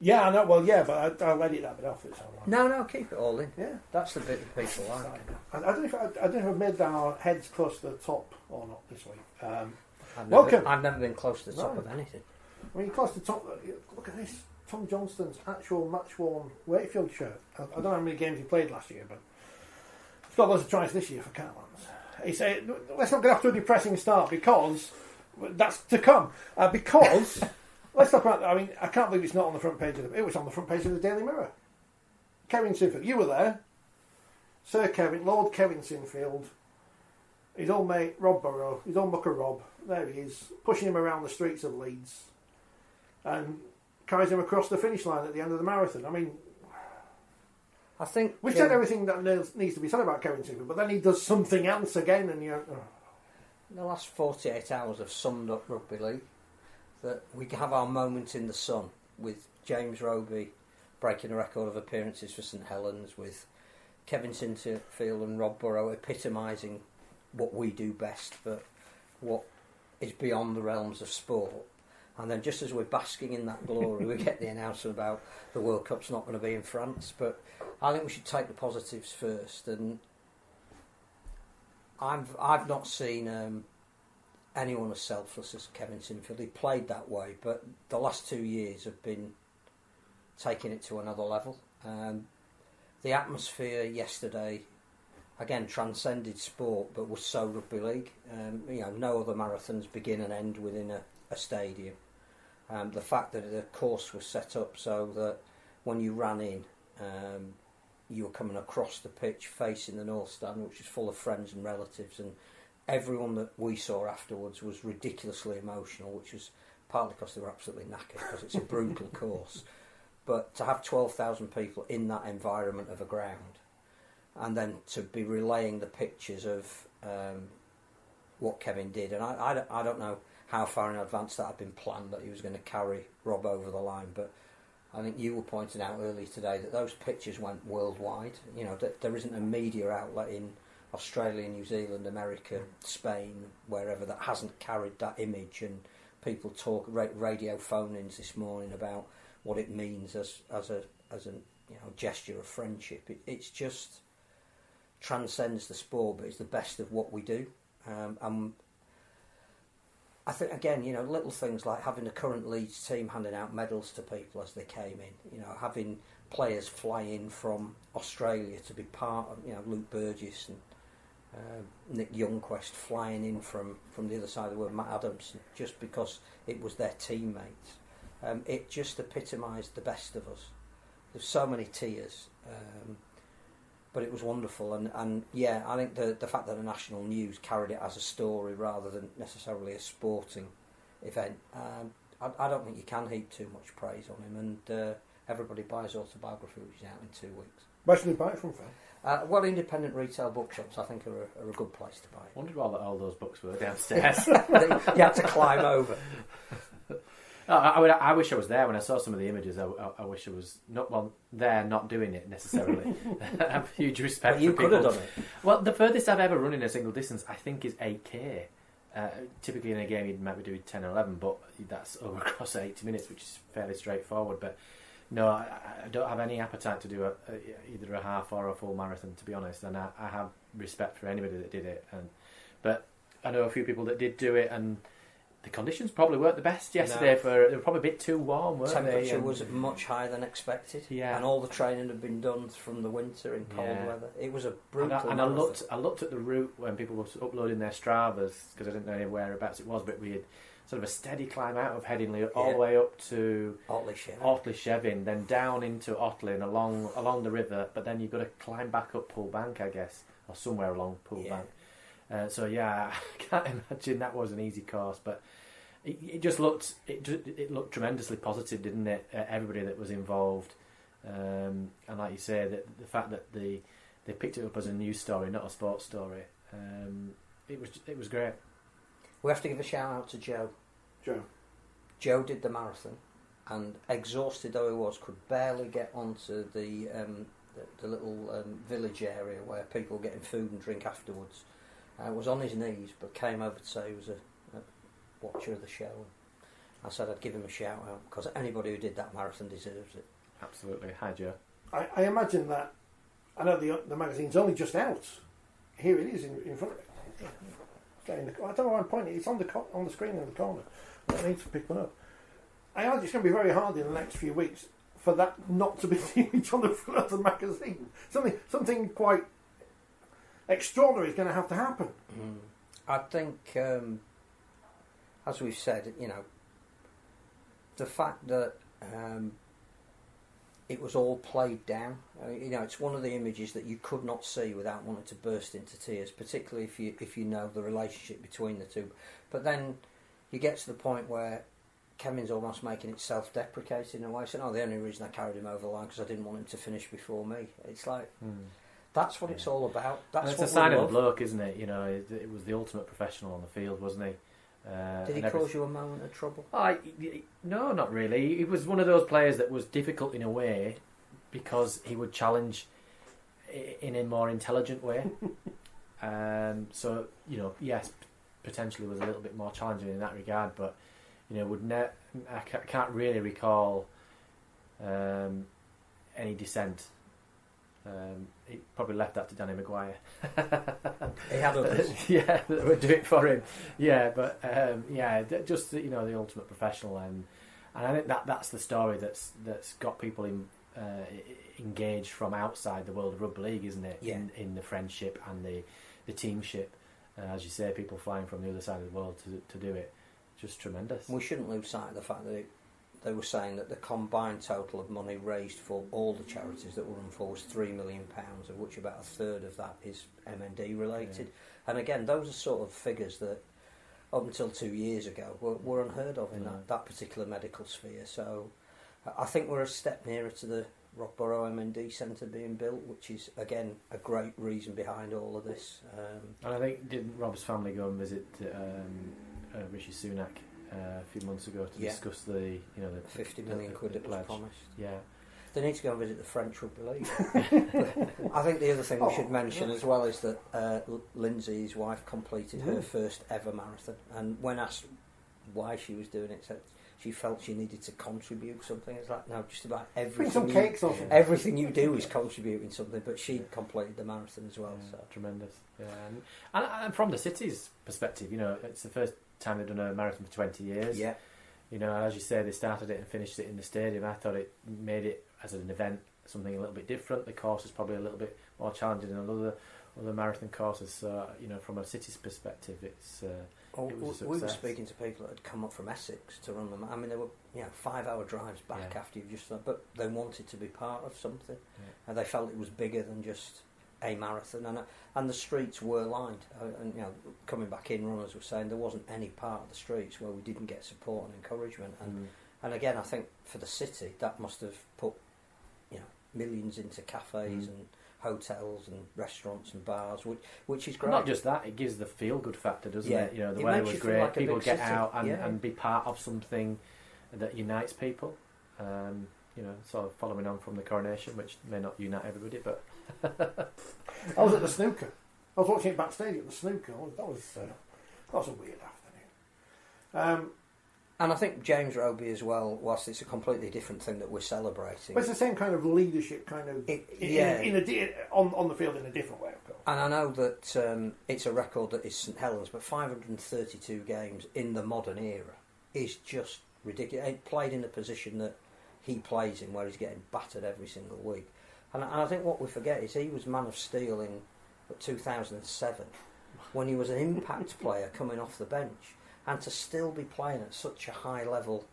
Yeah, I know. Well, yeah, but I'll edit that bit off. It's all right. No, keep it all in. Yeah, That's the bit that people like. I don't know if I don't know if I've made our heads close to the top or not this week. Welcome. I've never been close to the top of anything. I mean, close to the top. Look at this. Tom Johnston's actual match-worn Wakefield shirt. I don't know how many games he played last year, but he's got loads of tries this year for Catalans. Let's not get off to a depressing start because that's to come. Because let's talk about. I mean, I can't believe it's not on the front page of it was on the front page of the Daily Mirror. Kevin Sinfield, you were there, Sir Kevin, Lord Kevin Sinfield. His old mate Rob Burrow, his old mucker Rob. There he is, pushing him around the streets of Leeds, and carries him across the finish line at the end of the marathon. I mean, I think we've said everything that needs to be said about Kevin Sinfield, but then he does something else again, and the last 48 hours have summed up Rugby League. That we have our moment in the sun with James Roby breaking a record of appearances for St Helens, with Kevin Sinfield and Rob Burrow epitomising what we do best, but what is beyond the realms of sport. And then just as we're basking in that glory, we get the announcement about the World Cup's not going to be in France. But I think we should take the positives first. And I've not seen anyone as selfless as Kevin Sinfield. He played that way, but the last 2 years have been taking it to another level. The atmosphere yesterday, again, transcended sport, but was so Rugby League. No other marathons begin and end within a stadium. The fact that the course was set up so that when you ran in, you were coming across the pitch facing the North Stand, which is full of friends and relatives, and everyone that we saw afterwards was ridiculously emotional, which was partly because they were absolutely knackered, because it's a brutal course. But to have 12,000 people in that environment of a ground, and then to be relaying the pictures of what Kevin did, and I don't know how far in advance that had been planned that he was going to carry Rob over the line, but I think you were pointing out earlier today that those pictures went worldwide. You know, that there isn't a media outlet in Australia, New Zealand, America, Spain, wherever that hasn't carried that image, and people talk radio phone-ins this morning about what it means as a gesture of friendship. It's just transcends the sport, but it's the best of what we do. I think, again, little things like having the current Leeds team handing out medals to people as they came in, having players fly in from Australia to be part of, Luke Burgess and Nick Youngquest flying in from the other side of the world, Matt Adams, just because it was their teammates. It just epitomised the best of us. There's so many tears, but it was wonderful. And yeah, I think the fact that the national news carried it as a story rather than necessarily a sporting event, I don't think you can heap too much praise on him. And everybody buys autobiography, which is out in 2 weeks. Where should they buy it from, Phil? Well, independent retail bookshops, I think, are a good place to buy it. I wondered why all those books were downstairs. You had to climb over. I wish I was there when I saw some of the images. I wish I was not doing it necessarily. I have huge respect but you for people. could have done it. Well, the furthest I've ever run in a single distance, I think, is 8k. Typically in a game you might be doing 10 or 11, but that's over across 80 minutes, which is fairly straightforward. But no, I don't have any appetite to do either a half or a full marathon, to be honest. And I have respect for anybody that did it. But I know a few people that did do it, and the conditions probably weren't the best yesterday. They were probably a bit too warm, weren't they? Temperature was much higher than expected. Yeah. And all the training had been done from the winter in cold weather. It was a brutal And I looked at the route when people were uploading their Stravas, because I didn't know whereabouts it was, but we had sort of a steady climb out of Headingley all the way up to Otley Shevin, then down into Otley and along the river, but then you've got to climb back up Pool Bank, I guess, or somewhere along Pool Bank. So yeah, I can't imagine that was an easy course, but it just looked looked tremendously positive, didn't it? Everybody that was involved, and like you say, the fact that they picked it up as a news story, not a sports story, it was great. We have to give a shout out to Joe. Joe did the marathon, and exhausted though he was, could barely get onto the little village area where people were getting food and drink afterwards. Was on his knees, but came over to say he was a watcher of the show. I said I'd give him a shout out because anybody who did that marathon deserves it. Absolutely. Hi, Joe. I imagine that. I know the magazine's only just out. Here it is in front of me. I don't know why I'm pointing. It's on the screen in the corner. I need to pick one up. I imagine it's going to be very hard in the next few weeks for that not to be the image on the front of the magazine. Something quite extraordinary is going to have to happen. I think, as we've said, the fact that it was all played down. It's one of the images that you could not see without wanting to burst into tears, particularly if you know the relationship between the two. But then you get to the point where Kevin's almost making it self-deprecating in a way, saying, "Oh, the only reason I carried him over the line because I didn't want him to finish before me." It's like that's what it's all about. That's it's what a sign we of love. the bloke, isn't it? It was the ultimate professional on the field, wasn't he? Did he cause you a moment of trouble? No, not really. He was one of those players that was difficult in a way because he would challenge in a more intelligent way. So, yes, potentially was a little bit more challenging in that regard, but, I can't really recall any dissent. He probably left that to Danny Maguire. He had others. Yeah, that would do it for him. Yeah, but just the ultimate professional, and I think that's the story that's got people engaged from outside the world of rugby league, isn't it? Yeah. In the friendship and the teamship, as you say, people flying from the other side of the world to do it, just tremendous. We shouldn't lose sight of the fact that they were saying that the combined total of money raised for all the charities that were run for was £3 million, of which about a third of that is MND related. Yeah. And again, those are sort of figures that up until 2 years ago were unheard of in that particular medical sphere. So I think we're a step nearer to the Rockborough MND Centre being built, which is again a great reason behind all of this. And I think, didn't Rob's family go and visit Rishi Sunak a few months ago to discuss the 50 million quid that was promised? Yeah. They need to go and visit the French Rugby League. I think the other thing we should mention as well is that Lindsay, his wife, completed her first ever marathon, and when asked why she was doing it, said she felt she needed to contribute something. It's like, no, just about everything you do is contributing something, but she completed the marathon as well. So tremendous. Yeah, and from the city's perspective, it's the first time they've done a marathon for 20 years. Yeah. As you say, they started it and finished it in the stadium. I thought it made it, as an event, something a little bit different. The course is probably a little bit more challenging than other marathon courses. So, from a city's perspective, it was a success. We were speaking to people that had come up from Essex to run them. I mean, they were 5-hour drives back after you've just done, but they wanted to be part of something, and they felt it was bigger than just a marathon, and the streets were lined, and coming back in, runners were saying there wasn't any part of the streets where we didn't get support and encouragement, and again, I think for the city that must have put millions into cafes and hotels and restaurants and bars, which is great. Not just that, it gives the feel good factor, doesn't it? The it weather was great, like people get city. out and be part of something that unites people. Sort of following on from the coronation, which may not unite everybody, but I was at the snooker. I was watching it backstage at the snooker. That was a weird afternoon. And I think James Roby as well, whilst it's a completely different thing that we're celebrating. But it's the same kind of leadership, kind of on the field in a different way, of course. And I know that it's a record that is St Helens, but 532 games in the modern era is just ridiculous. It played in the position that he plays in, where he's getting battered every single week. And I think what we forget is he was Man of Steel in 2007, when he was an impact player coming off the bench, and to still be playing at such a high level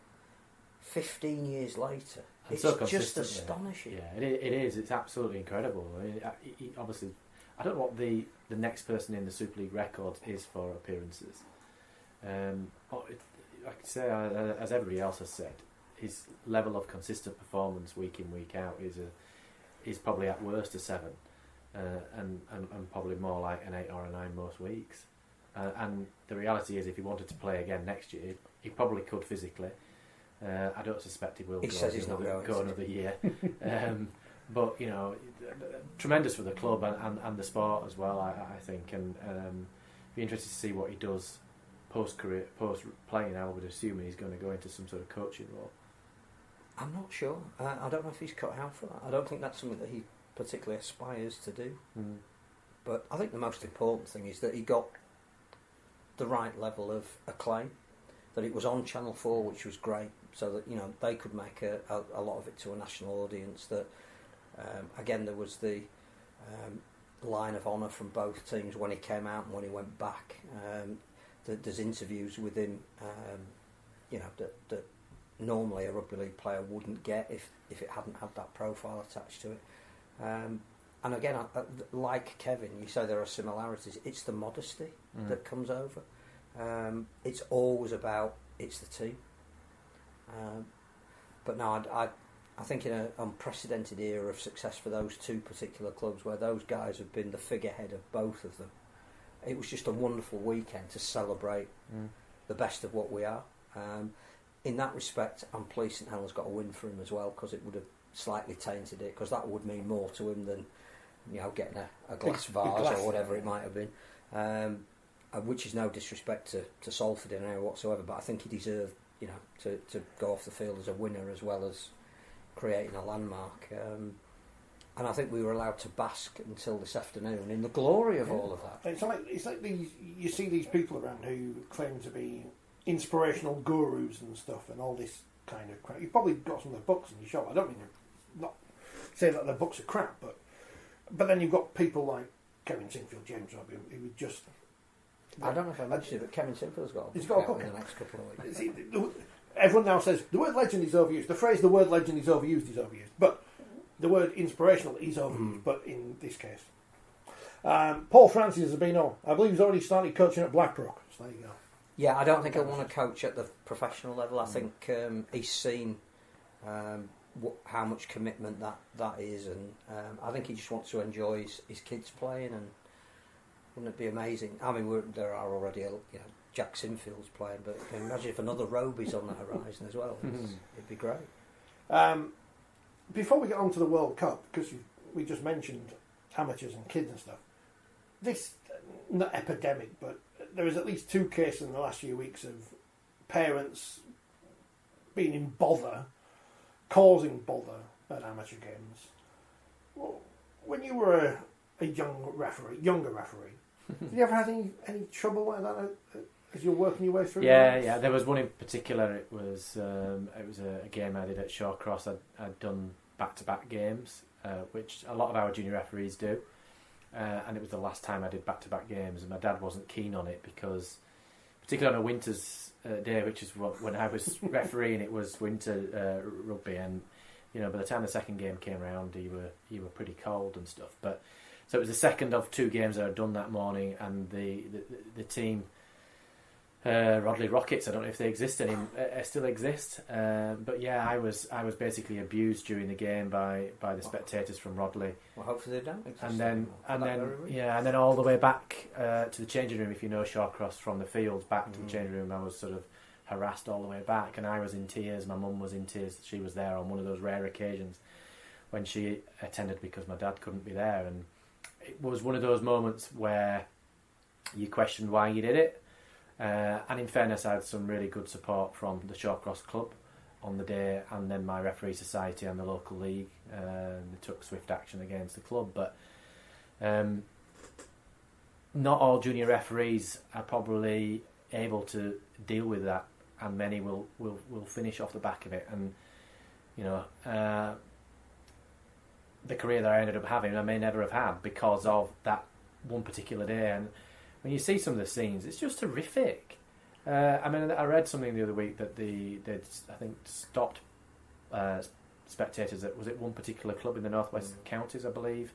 15 years later, it's so just astonishing. Yeah, it is. It's absolutely incredible. I mean, obviously, I don't know what the next person in the Super League record is for appearances. Like I say, as everybody else has said, his level of consistent performance week in, week out is probably at worst a 7, and probably more like an 8 or a 9 most weeks. And the reality is, if he wanted to play again next year, he probably could physically. I don't suspect he will. He says he's not going go another year. But tremendous for the club and the sport as well. I think, and be interested to see what he does post-career, post-playing, I would assume he's going to go into some sort of coaching role. I'm not sure. I don't know if he's cut out for that. I don't think that's something that he particularly aspires to do. Mm. But I think the most important thing is that he got the right level of acclaim, that it was on Channel 4, which was great, so that, you know, they could make a lot of it to a national audience. That again, there was the line of honour from both teams when he came out and when he went back. There's interviews with him, you know, that normally a rugby league player wouldn't get if it hadn't had that profile attached to it. And again, like Kevin, you say there are similarities. It's the modesty that comes over. It's always about it's the team. But no, I think in an unprecedented era of success for those two particular clubs, where those guys have been the figurehead of both of them, it was just a wonderful weekend to celebrate the best of what we are. In that respect, I'm pleased St Helens got a win for him as well, because it would have slightly tainted it, because that would mean more to him than, you know, getting a glass vase or whatever it might have been. Which is no disrespect to Salford in any way whatsoever, but I think he deserved, you know, to go off the field as a winner as well as creating a landmark. And I think we were allowed to bask until this afternoon in the glory of all of that. It's like these, you see these people around who claim to be inspirational gurus and stuff and all this kind of crap. You've probably got some of the books in your shop. I don't mean to not say that the books are crap, but then you've got people like Kevin Sinfield, James Robbie, who would just... I don't know if I mentioned it, but Kevin Sinfield's got a book in the next couple of weeks. See, everyone now says the word legend is overused. The phrase "the word legend is overused" but the word inspirational is overused. But in this case, Paul Francis has been on. I believe he's already started coaching at Blackbrook. So there you go. Yeah, I don't think he'll want to coach at the professional level. I think he's seen how much commitment that is, and I think he just wants to enjoy his kids playing. And wouldn't it be amazing? I mean, there are already, you know, Jack Sinfield's playing, but imagine if another Roby's on the horizon as well. It'd be great. Before we get on to the World Cup, because we just mentioned amateurs and kids and stuff, this, not epidemic, but there is at least 2 cases in the last few weeks of parents being in bother, causing bother at amateur games. Well, when you were a younger referee, have you ever had any trouble like that as you're working your way through? Yeah. There was one in particular. It was a game I did at Shawcross. I'd done back-to-back games, which a lot of our junior referees do, and it was the last time I did back-to-back games. And my dad wasn't keen on it because, particularly on a winter's day, which is when I was refereeing, it was winter rugby, and you know, by the time the second game came around, you were pretty cold and stuff. But so it was the second of 2 games that I'd done that morning, and the team, Rodley Rockets, I don't know if they exist still exist, but yeah, I was basically abused during the game by the spectators from Rodley. Well, hopefully they don't exist. And then all the way back to the changing room. If you know Shawcross from the fields back to the changing room, I was sort of harassed all the way back, and I was in tears. My mum was in tears. She was there on one of those rare occasions when she attended because my dad couldn't be there, and it was one of those moments where you questioned why you did it. And in fairness, I had some really good support from the Shawcross Club on the day, and then my referee society and the local league. They took swift action against the club, but not all junior referees are probably able to deal with that, and many will finish off the back of it. And you know, the career that I ended up having, I may never have had because of that one particular day. And when you see some of the scenes, it's just horrific. I mean, I read something the other week that they'd I think stopped spectators at, was it one particular club in the Northwest Counties, I believe,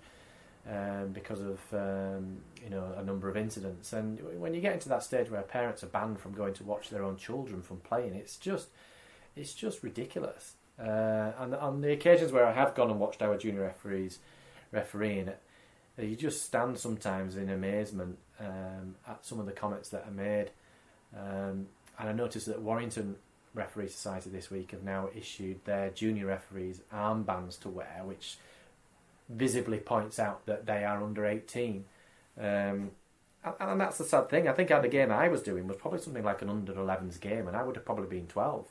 because of you know, a number of incidents. And when you get into that stage where parents are banned from going to watch their own children from playing, it's just ridiculous. And on the occasions where I have gone and watched our junior referees refereeing it, you just stand sometimes in amazement at some of the comments that are made. And I noticed that Warrington Referee Society this week have now issued their junior referees armbands to wear, which visibly points out that they are under 18. And And that's the sad thing. I think the game I was doing was probably something like an under-11s game, and I would have probably been 12.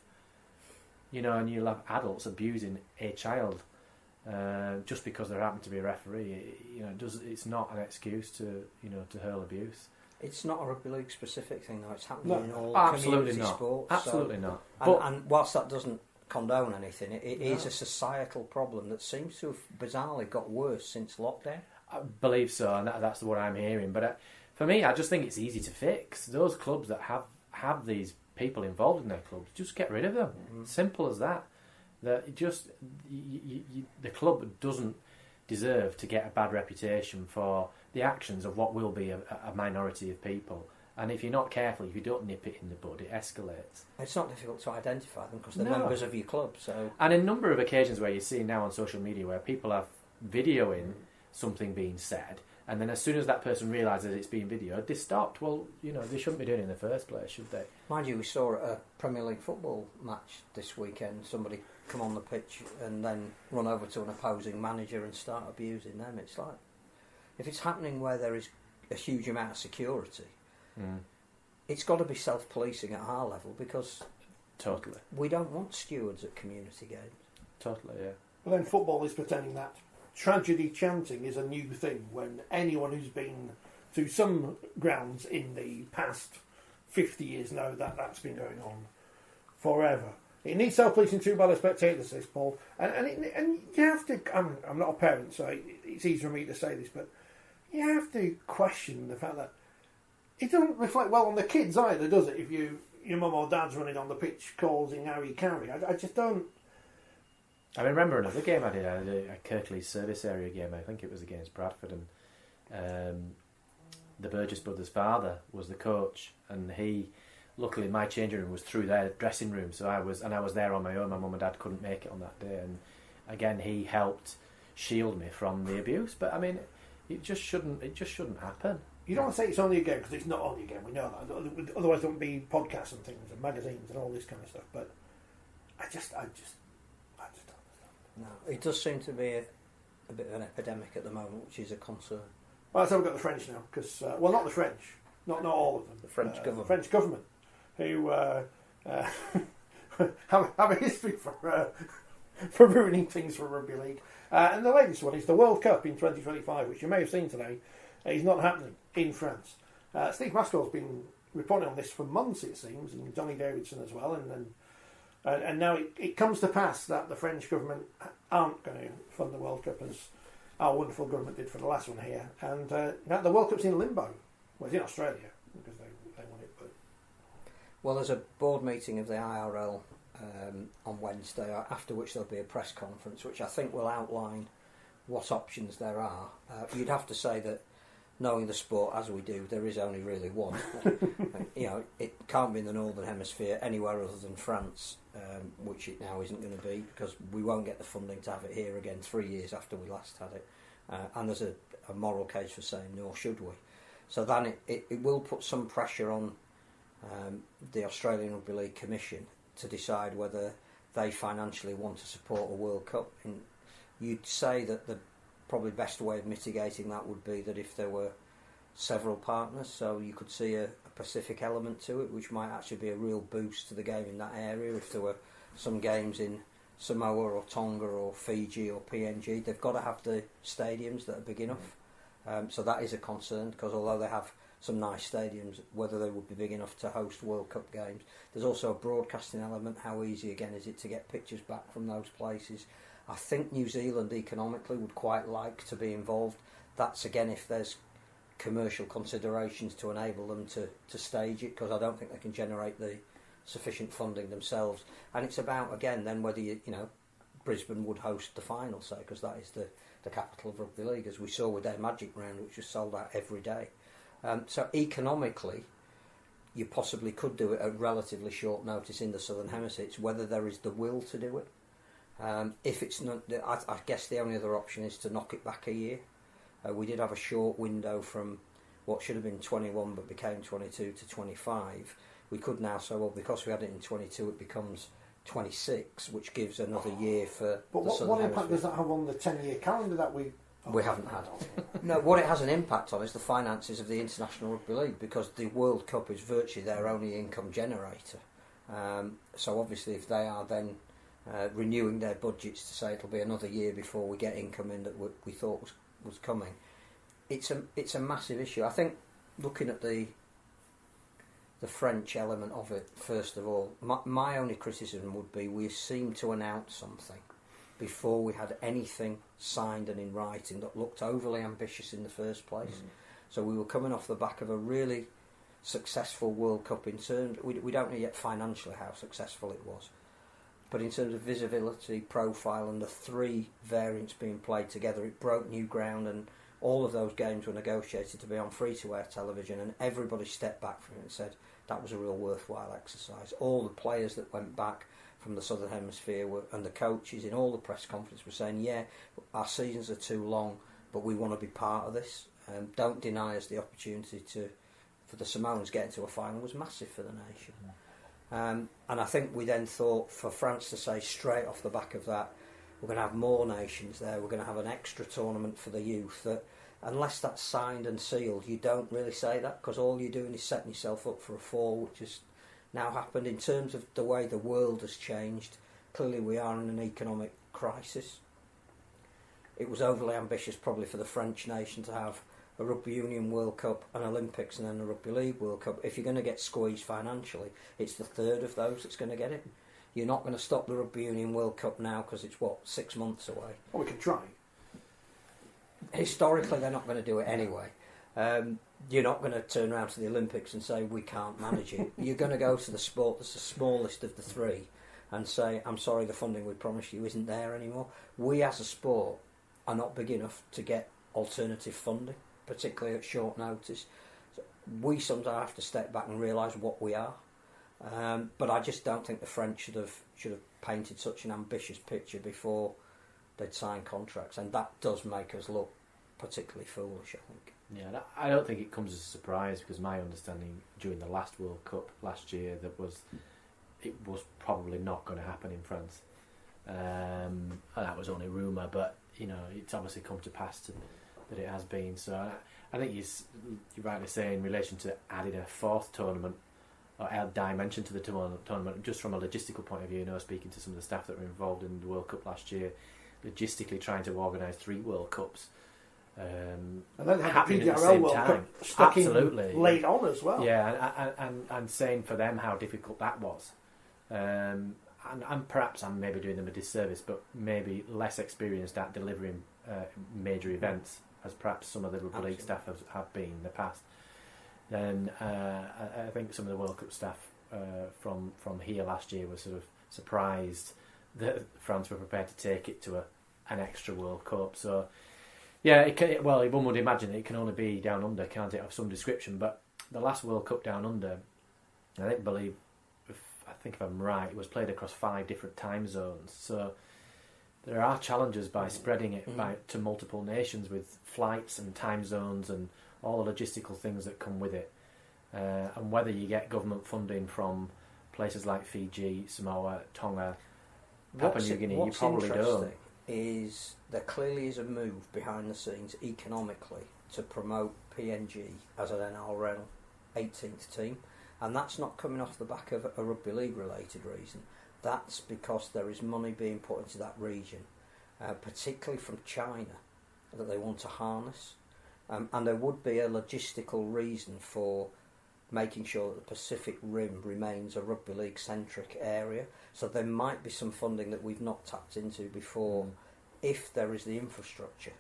You know, and you'll have adults abusing a child just because there happened to be a referee. You know, it's not an excuse to hurl abuse. It's not a rugby league specific thing, though. It's happening in all community sports. Absolutely not. And whilst that doesn't condone anything, it is a societal problem that seems to have bizarrely got worse since lockdown. I believe so, and that's what I'm hearing. But for me, I just think it's easy to fix. Those clubs that have these people involved in their clubs, just get rid of them. Simple as that. That the club doesn't deserve to get a bad reputation for the actions of what will be a minority of people. And if you're not careful, if you don't nip it in the bud, it escalates. It's not difficult to identify them because they're members of your club. So, and a number of occasions where you see now on social media where people are videoing something being said, and then as soon as that person realises it's being videoed, they stopped. Well, they shouldn't be doing it in the first place, should they? Mind you, we saw at a Premier League football match this weekend somebody come on the pitch and then run over to an opposing manager and start abusing them. It's like, if it's happening where there is a huge amount of security, it's got to be self-policing at our level, because totally we don't want stewards at community games. Totally, yeah. Well, then football is pretending that tragedy chanting is a new thing, when anyone who's been to some grounds in the past 50 years know that that's been going on forever. It needs self-policing too by the spectators, says Paul. And you have to... I'm not a parent, so it's easy for me to say this, but you have to question the fact that it doesn't reflect well on the kids either, does it? If your mum or dad's running on the pitch causing Harry Carey. I just don't... I remember another game I did a Kirklees service area game. I think it was against Bradford, and the Burgess brothers' father was the coach, and luckily my changing room was through their dressing room, so I was there on my own. My mum and dad couldn't make it on that day, and again he helped shield me from the abuse. But I mean, it just shouldn't happen. You don't want to say it's only a game, because it's not only a game. We know that. Otherwise, there wouldn't be podcasts and things and magazines and all this kind of stuff. But I just don't understand. No, it does seem to be a bit of an epidemic at the moment, which is a concern. Well, so we've got the French now, because not the French, not all of them. The French government. The French government, who have a history for ruining things for Rugby League. And the latest one is the World Cup in 2025, which you may have seen today, is not happening in France. Steve Mascall's been reporting on this for months, it seems, and Johnny Davidson as well, and now it comes to pass that the French government aren't going to fund the World Cup as our wonderful government did for the last one here. And now the World Cup's in limbo. Well, it's in Australia, because they want it. But well, there's a board meeting of the IRL on Wednesday, after which there'll be a press conference, which I think will outline what options there are. You'd have to say that, knowing the sport as we do, there is only really one. It can't be in the Northern Hemisphere anywhere other than France, which it now isn't going to be, because we won't get the funding to have it here again 3 years after we last had it. And there's a moral case for saying, nor should we. So then it will put some pressure on the Australian Rugby League Commission to decide whether they financially want to support a World Cup. And you'd say that the probably best way of mitigating that would be that if there were several partners, so you could see a Pacific element to it, which might actually be a real boost to the game in that area. If there were some games in Samoa or Tonga or Fiji or PNG, they've got to have the stadiums that are big enough. So that is a concern, because although they have some nice stadiums, whether they would be big enough to host World Cup games. There's also a broadcasting element. How easy again is it to get pictures back from those places? I think New Zealand economically would quite like to be involved. That's again if there's commercial considerations to enable them to stage it, because I don't think they can generate the sufficient funding themselves. And it's about again then whether Brisbane would host the final, say, because that is the capital of Rugby League, as we saw with their Magic Round, which was sold out every day. So economically, you possibly could do it at relatively short notice in the Southern Hemisphere. It's whether there is the will to do it. If it's not, I guess the only other option is to knock it back a year. We did have a short window from what should have been 21 but became 22 to 25. We could now say, well, because we had it in 22, it becomes 26, which gives another year for. But what impact does that have on the 10-year calendar that we We haven't had. No, what it has an impact on is the finances of the International Rugby League, because the World Cup is virtually their only income generator. So obviously, if they are then renewing their budgets to say it'll be another year before we get income in that we thought was coming, it's a massive issue. I think looking at the French element of it, first of all, my only criticism would be we seemed to announce something before we had anything signed and in writing that looked overly ambitious in the first place. Mm. So we were coming off the back of a really successful World Cup in terms... We don't know yet financially how successful it was, but in terms of visibility, profile, and the three variants being played together, it broke new ground, and all of those games were negotiated to be on free-to-air television, and everybody stepped back from it and said that was a real worthwhile exercise. All the players that went back from the Southern Hemisphere and the coaches in all the press conference were saying, yeah, our seasons are too long, but we want to be part of this. Don't deny us the opportunity for the Samoans getting to a final was massive for the nation. And I think we then thought for France to say straight off the back of that, we're going to have more nations there, we're going to have an extra tournament for the youth, that unless that's signed and sealed, you don't really say that, because all you're doing is setting yourself up for a fall, which has now happened. In terms of the way the world has changed, clearly we are in an economic crisis. It was overly ambitious probably for the French nation to have a Rugby Union World Cup, an Olympics, and then a Rugby League World Cup. If you're going to get squeezed financially, it's the third of those that's going to get it. You're not going to stop the Rugby Union World Cup now because it's, 6 months away? Well, we could try. Historically, they're not going to do it anyway. You're not going to turn around to the Olympics and say, we can't manage it. You're going to go to the sport that's the smallest of the three and say, I'm sorry, the funding we promised you isn't there anymore. We as a sport are not big enough to get alternative funding, particularly at short notice. So we sometimes have to step back and realise what we are. But I just don't think the French should have painted such an ambitious picture before they'd signed contracts, and that does make us look particularly foolish, I think. Yeah, I don't think it comes as a surprise, because my understanding during the last World Cup last year it was probably not going to happen in France. And that was only rumour, but it's obviously come to pass that it has been. So I think you're rightly saying in relation to adding a fourth tournament or add dimension to the tournament, just from a logistical point of view. Speaking to some of the staff that were involved in the World Cup last year, logistically trying to organise 3 World Cups. And then they had the PDRL World Cup stuck in late on as well. Yeah, and saying for them how difficult that was. And perhaps I'm maybe doing them a disservice, but maybe less experienced at delivering major events, as perhaps some of the Rugby League staff have been in the past. Then I think some of the World Cup staff from here last year were sort of surprised that France were prepared to take it to an extra World Cup. So, yeah, one would imagine it can only be down under, can't it, of some description. But the last World Cup down under, I think if I'm right, it was played across 5 different time zones. So there are challenges by spreading it to multiple nations with flights and time zones and all the logistical things that come with it. And whether you get government funding from places like Fiji, Samoa, Tonga, Papua New Guinea, you probably don't. Is there clearly is a move behind the scenes economically to promote PNG as an NRL 18th team, and that's not coming off the back of a Rugby League related reason. That's because there is money being put into that region, particularly from China, that they want to harness, and there would be a logistical reason for making sure that the Pacific Rim remains a Rugby League centric area. So there might be some funding that we've not tapped into before, if there is the infrastructure.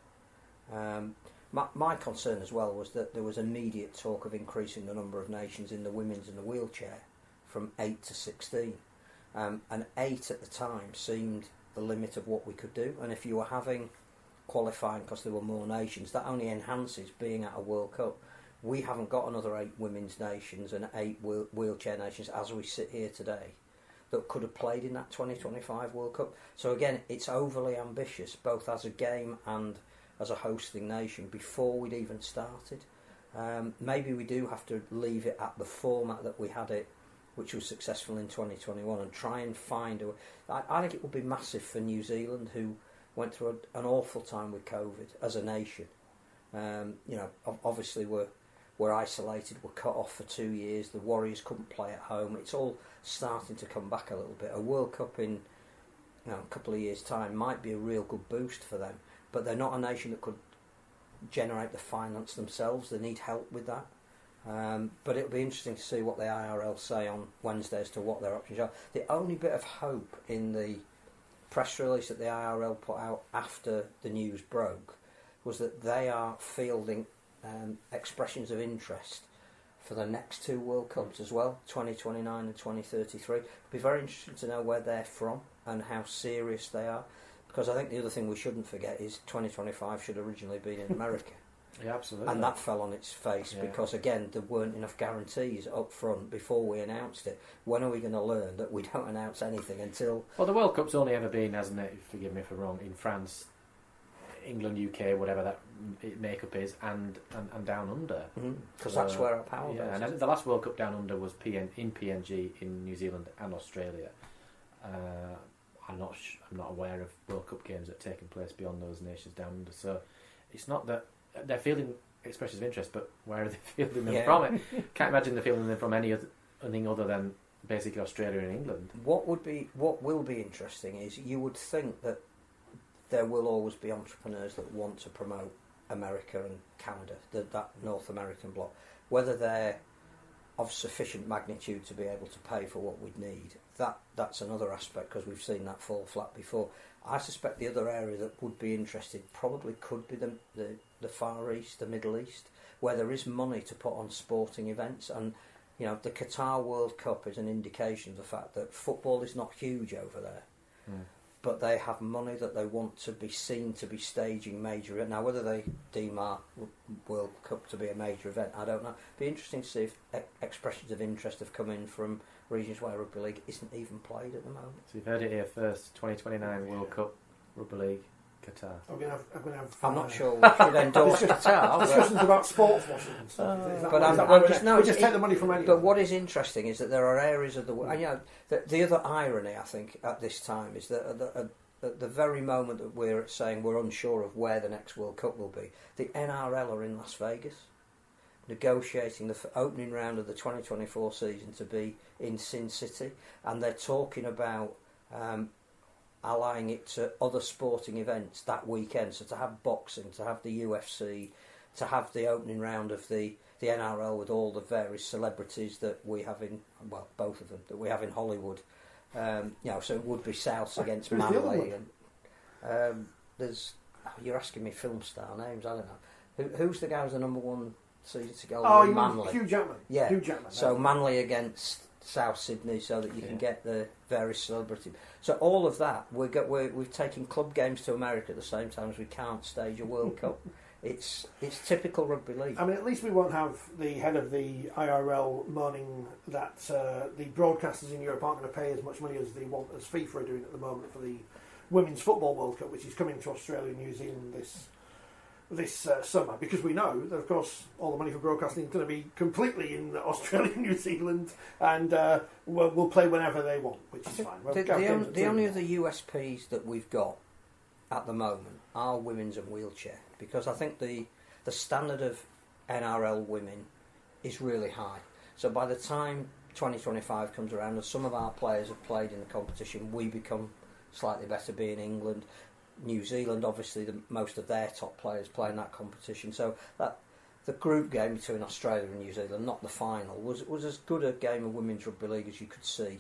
My concern as well was that there was immediate talk of increasing the number of nations in the women's and the wheelchair from 8 to 16. And 8 at the time seemed the limit of what we could do. And if you were having qualifying because there were more nations, that only enhances being at a World Cup. We haven't got another 8 women's nations and 8 wheelchair nations as we sit here today that could have played in that 2025 World Cup. So again, it's overly ambitious, both as a game and as a hosting nation, before we'd even started. Maybe we do have to leave it at the format that we had it, which was successful in 2021, and try and find I think it would be massive for New Zealand, who went through an awful time with COVID as a nation. Obviously we're isolated, we're cut off for 2 years, the Warriors couldn't play at home. It's all starting to come back a little bit. A World Cup in a couple of years' time might be a real good boost for them, but they're not a nation that could generate the finance themselves. They need help with that. But it'll be interesting to see what the IRL say on Wednesday as to what their options are. The only bit of hope in the press release that the IRL put out after the news broke was that they are fielding expressions of interest for the next 2 World Cups as well, 2029 and 2033. It'll be very interesting to know where they're from and how serious they are, because I think the other thing we shouldn't forget is 2025 should originally have been in America. Yeah, absolutely. And that fell on its face because, again, there weren't enough guarantees up front before we announced it. When are we going to learn that we don't announce anything until... Well, the World Cup's only ever been, hasn't it, forgive me if I'm wrong, in France, England, UK, whatever that makeup is, and down under. Because that's where our power is. And the last World Cup down under was in PNG in New Zealand and Australia. I'm not aware of World Cup games that are taking place beyond those nations down under. So it's not that they're fielding expressions of interest, but where are they fielding them from? Can't imagine they're fielding them from anything other than basically Australia and England. What will be interesting is you would think that there will always be entrepreneurs that want to promote America and Canada, that North American bloc, whether they're of sufficient magnitude to be able to pay for what we'd need. That's another aspect, because we've seen that fall flat before. I suspect the other area that would be interested probably could be the Far East, the Middle East, where there is money to put on sporting events. And the Qatar World Cup is an indication of the fact that football is not huge over there. But they have money that they want to be seen to be staging major events. Now, whether they deem our World Cup to be a major event, I don't know. It'd be interesting to see if expressions of interest have come in from regions where Rugby League isn't even played at the moment. So you've heard it here first, 2029 World Cup, Rugby League, Qatar. I'm not sure we should endorse Qatar. Discussions about sports washing and stuff. We just take the money from anyone. But what is interesting is that there are areas of the world. The other irony, I think, at this time is that at the very moment that we're saying we're unsure of where the next World Cup will be, the NRL are in Las Vegas, negotiating the opening round of the 2024 season to be in Sin City, and they're talking about allying it to other sporting events that weekend. So to have boxing, to have the UFC, to have the opening round of the NRL with all the various celebrities that we have both of them that we have in Hollywood. So it would be Souths against Manly, and you're asking me film star names. I don't know who's the guy who's the number 1 season to go. Oh, Manly. Hugh Jackman. Yeah, Hugh Jackman. So Manly against South Sydney, so that you can get the various celebrities. So all of that, we've taken club games to America at the same time as we can't stage a World Cup. It's typical Rugby League. I mean, at least we won't have the head of the IRL moaning that the broadcasters in Europe aren't going to pay as much money as they want, as FIFA are doing at the moment for the Women's Football World Cup, which is coming to Australia and New Zealand this summer, because we know that, of course, all the money for broadcasting is going to be completely in Australia and New Zealand, and we'll play whenever they want, which is fine. The only other USPs that we've got at the moment are women's and wheelchair, because I think the standard of NRL women is really high. So by the time 2025 comes around and some of our players have played in the competition, we become slightly better, being England. New Zealand, obviously, most of their top players play in that competition. So that the group game between Australia and New Zealand, not the final, was as good a game of women's rugby league as you could see.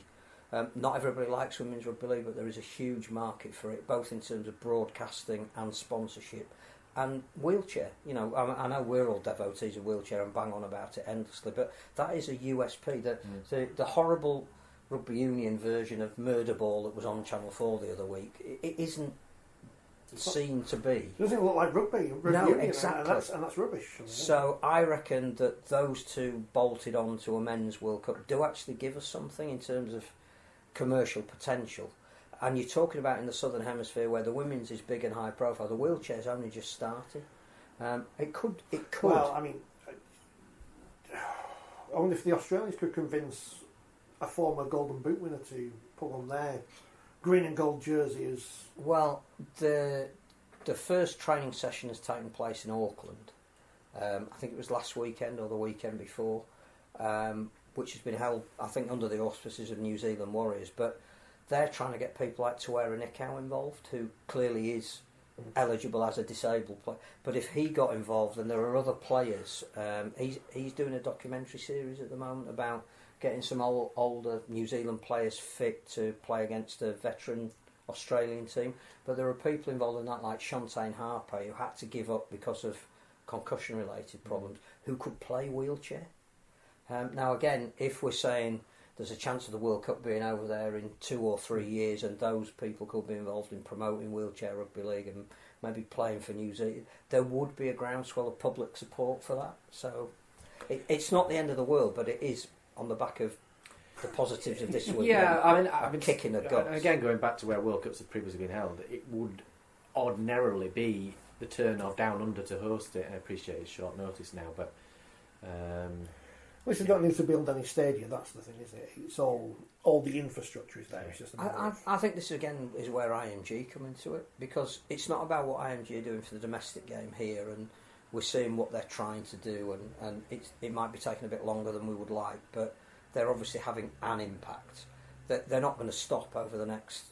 Not everybody likes women's rugby league, but there is a huge market for it, both in terms of broadcasting and sponsorship. And wheelchair, I know we're all devotees of wheelchair and bang on about it endlessly, but that is a USP. The horrible rugby union version of Murder Ball that was on Channel 4 the other week, it isn't seen to be. It doesn't look like rugby no, union, exactly. and that's rubbish. So I reckon that those two bolted on to a men's World Cup do actually give us something in terms of commercial potential. And you're talking about in the Southern Hemisphere where the women's is big and high profile, the wheelchair's only just starting. It could. Well, I mean, I wonder if the Australians could convince a former Golden Boot winner to put on their green and gold jersey is... Well, the first training session has taken place in Auckland. I think it was last weekend or the weekend before, which has been held, I think, under the auspices of New Zealand Warriors. But they're trying to get people like Tawera Nikau involved, who clearly is eligible as a disabled player. But if he got involved, and there are other players, he's doing a documentary series at the moment about getting some older New Zealand players fit to play against a veteran Australian team. But there are people involved in that, like Shantae Harper, who had to give up because of concussion-related problems, who could play wheelchair. Now, again, if we're saying there's a chance of the World Cup being over there in 2 or 3 years, and those people could be involved in promoting wheelchair rugby league and maybe playing for New Zealand, there would be a groundswell of public support for that. So it's not the end of the world, but it is on the back of the positives of this week. Yeah, I mean, kicking the guts. Again, going back to where World Cups have previously been held, it would ordinarily be the turn of Down Under to host it. I appreciate it's short notice now, but well, you don't need to build any stadia. That's the thing, isn't it? It's all the infrastructure is there. It's just I think this again is where IMG come into it, because it's not about what IMG are doing for the domestic game here, and we're seeing what they're trying to do, and it might be taking a bit longer than we would like, but they're obviously having an impact. They're not going to stop over the next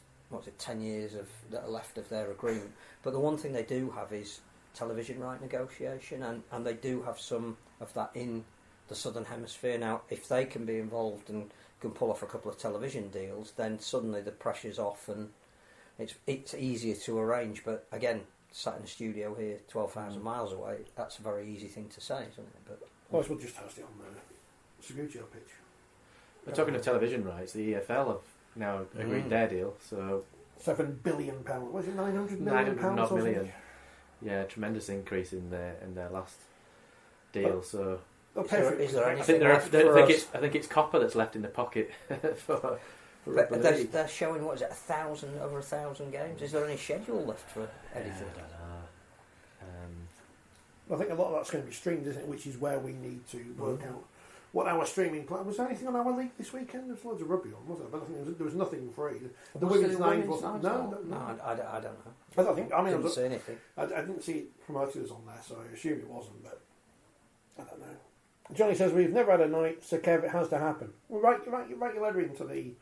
10 years that are left of their agreement. But the one thing they do have is television right negotiation, and they do have some of that in the Southern Hemisphere. Now, if they can be involved and can pull off a couple of television deals, then suddenly the pressure's off and it's easier to arrange. But again, sat in a studio here 12,000 miles away, that's a very easy thing to say, isn't it? But well, we'll just host it on the Suguccio pitch. We're talking of television rights. The EFL have now agreed their deal, so £7 billion. Was it £900 million? £900 million. Yeah, tremendous increase in their last deal. So is there I think it's copper that's left in the pocket for Rugby League. They're showing, what is it, over 1,000 games? Is there any schedule left for anything? I don't know. I think a lot of that's going to be streamed, isn't it? Which is where we need to work out what our streaming plan. Was there anything on our league this weekend? There was loads of rugby on, wasn't there? But I think there was nothing free. The women's nines wasn't. No, I don't know. I don't think. I mean, I didn't see anything. I didn't see it promoted as on there, so I assume it wasn't. But I don't know. Johnny says we've never had a night, so Kev, it has to happen. Well, write your letter into the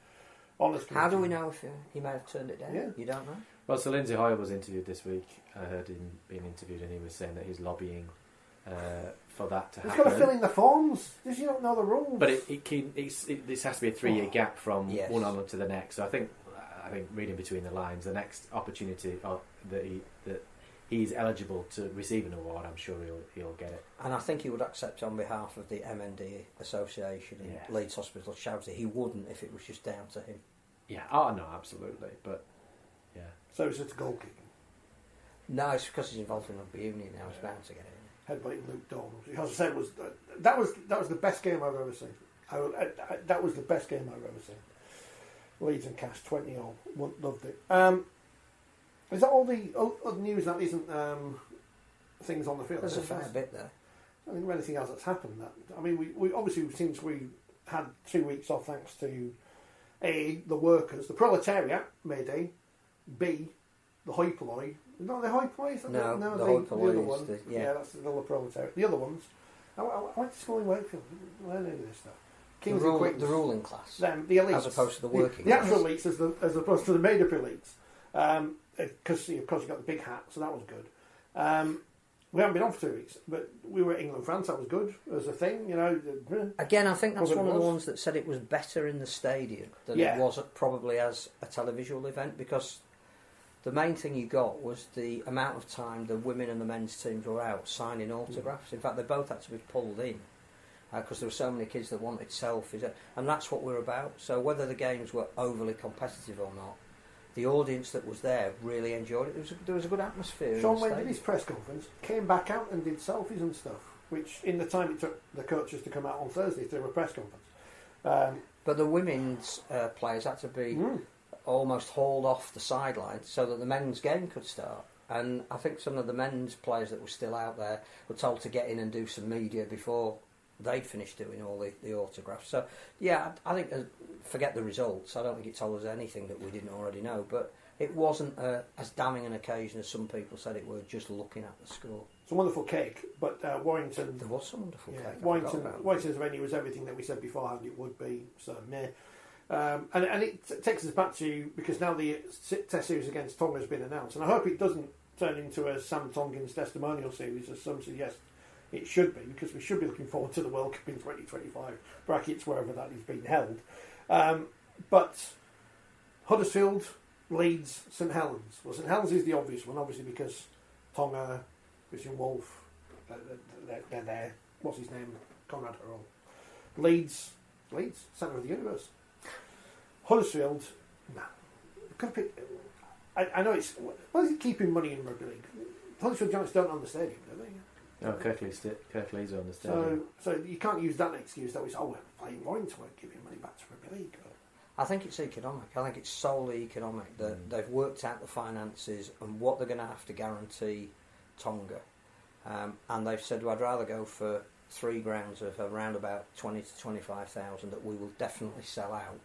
honest. How do we know if he may have turned it down? Yeah. You don't know. Well, so Lindsay Hoyle was interviewed this week. I heard him being interviewed, and he was saying that he's lobbying for that to happen. He's got to fill in the forms. Does you don't know the rules? But this has to be a 3-year gap from one on to the next. So I think reading between the lines, the next opportunity that he's eligible to receive an award, I'm sure he'll get it. And I think he would accept on behalf of the MND Association in Leeds Hospital Charity. He wouldn't if it was just down to him. Yeah. Oh no, absolutely. But yeah. So it's just a goal kicking. No, it's because he's involved in rugby union now. He's bound to get it. Headbutting Luke Dawn. As I said, that was the best game I've ever seen. That was the best game I've ever seen. Leeds and Cass 20-all. Loved it. Is that all the news that isn't things on the field? There's a fair bit there. I think anything else that's happened. I mean, we obviously, since we had 2 weeks off, thanks to A, the workers, the proletariat, Mayday, B, the hoi polloi. Not the hoi polloi? No, the hoi polloi. The other one. Yeah, that's the proletariat. The other ones. I went to school in Wakefield. Learning this stuff. Kings and Queens. The ruling class. Them, the elites. As opposed to the working the class. actual elites as opposed to the made-up elites. Because of course you got the big hat, so that was good. We haven't been on for 2 weeks, but we were at England France. That was good as a thing, you know. Again, I think that's one of the ones that said it was better in the stadium than it was probably as a televisual event, because the main thing you got was the amount of time the women and the men's teams were out signing autographs. In fact, they both had to be pulled in because there were so many kids that wanted selfies, and that's what we're about. So whether the games were overly competitive or not, the audience that was there really enjoyed it. There was a good atmosphere. Sean Wayne did his press conference, came back out and did selfies and stuff, which in the time it took the coaches to come out on Thursday to do a press conference. But the women's players had to be almost hauled off the sideline so that the men's game could start. And I think some of the men's players that were still out there were told to get in and do some media before they'd finished doing all the autographs. So, yeah, I think, forget the results, I don't think it told us anything that we didn't already know, but it wasn't as damning an occasion as some people said it was, just looking at the score. It's a wonderful cake, but Warrington... There was some wonderful cake. Warrington's venue was everything that we said beforehand it would be, so meh. And it takes us back to, because now the Test series against Tonga has been announced, and I hope it doesn't turn into a Sam Tongin's testimonial series, as some suggest it should be, because we should be looking forward to the World Cup in 2025, brackets wherever that is being held. But Huddersfield, Leeds, St Helens. Well, St Helens is the obvious one, obviously, because Tonga, Christian Wolf, they're there. What's his name? Conrad Hurrell. Leeds, centre of the universe. Huddersfield, no. I know it's... Why is it keeping money in Rugby League? Huddersfield Giants don't own the stadium, do they? No, Kirklees on the stadium. So you can't use that excuse that we say, we're playing Warrington, we're giving money back to Rugby League. I think it's economic. I think it's solely economic. That they've worked out the finances and what they're going to have to guarantee Tonga. And they've said, well, I'd rather go for 3 grounds of around about 20 to 25,000 that we will definitely sell out.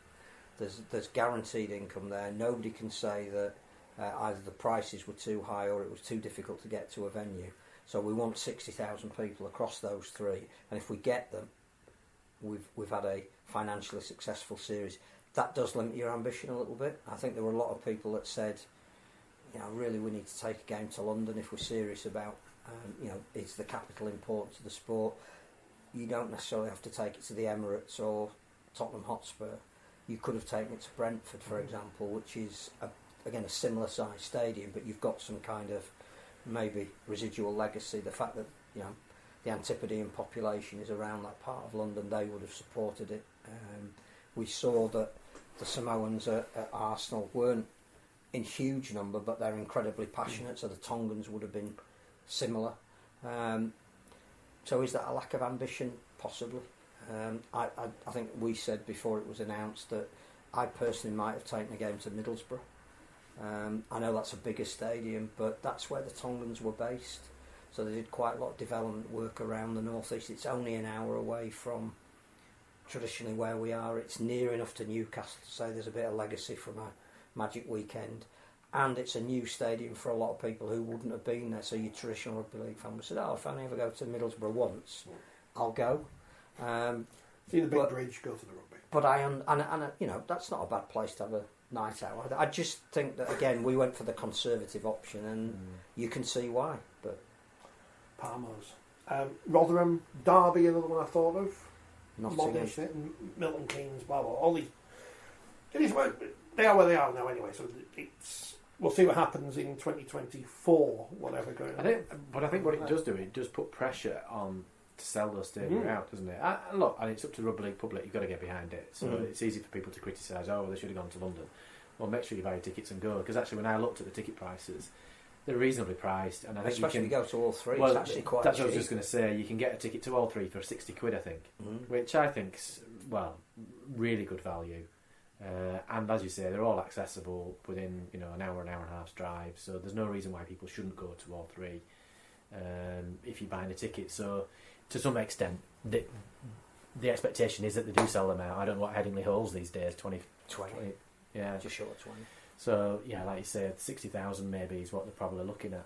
There's guaranteed income there. Nobody can say that either the prices were too high or it was too difficult to get to a venue. So we want 60,000 people across those 3, and if we get them, we've had a financially successful series. That does limit your ambition a little bit. I think there were a lot of people that said, really we need to take a game to London if we're serious about, it's the capital important to the sport. You don't necessarily have to take it to the Emirates or Tottenham Hotspur. You could have taken it to Brentford, for example, which is, again, a similar size stadium, but you've got some kind of maybe residual legacy. The fact that, the Antipodean population is around that part of London, they would have supported it. We saw that the Samoans at Arsenal weren't in huge number, but they're incredibly passionate, so the Tongans would have been similar. So is that a lack of ambition? Possibly. I think we said before it was announced that I personally might have taken a game to Middlesbrough. I know that's a bigger stadium, but that's where the Tongans were based. So they did quite a lot of development work around the northeast. It's only an hour away from traditionally where we are. It's near enough to Newcastle to say there's a bit of legacy from a Magic weekend. And it's a new stadium for a lot of people who wouldn't have been there. So your traditional Rugby League fan would say, if I only ever go to Middlesbrough once, I'll go. See the big bridge, go to the rugby. But that's not a bad place to have a night out. I just think that, again, we went for the conservative option, and you can see why. But Palmer's, Rotherham, Derby, another one I thought of. Nottingham, Milton Keynes, blah blah. All these, they are where they are now anyway. So we'll see what happens in 2024, whatever going on. I think what it does do, it does put pressure on to sell those stadiums out, doesn't it? And it's up to the Rugby League public. You've got to get behind it. So it's easy for people to criticise. They should have gone to London. Well, make sure you buy your tickets and go. Because actually, when I looked at the ticket prices, they're reasonably priced, and I think especially you can go to all 3. Well, it's actually quite that's cheap. what I was just going to say. You can get a ticket to all 3 for £60, I think, which I think's really good value. And as you say, they're all accessible within an hour and a half's drive. So there's no reason why people shouldn't go to all 3 if you're buying a ticket. So to some extent, the expectation is that they do sell them out. I don't know what Headingley holds these days. 20, yeah, just short of 20. So yeah, like you said, 60,000 maybe is what they're probably looking at.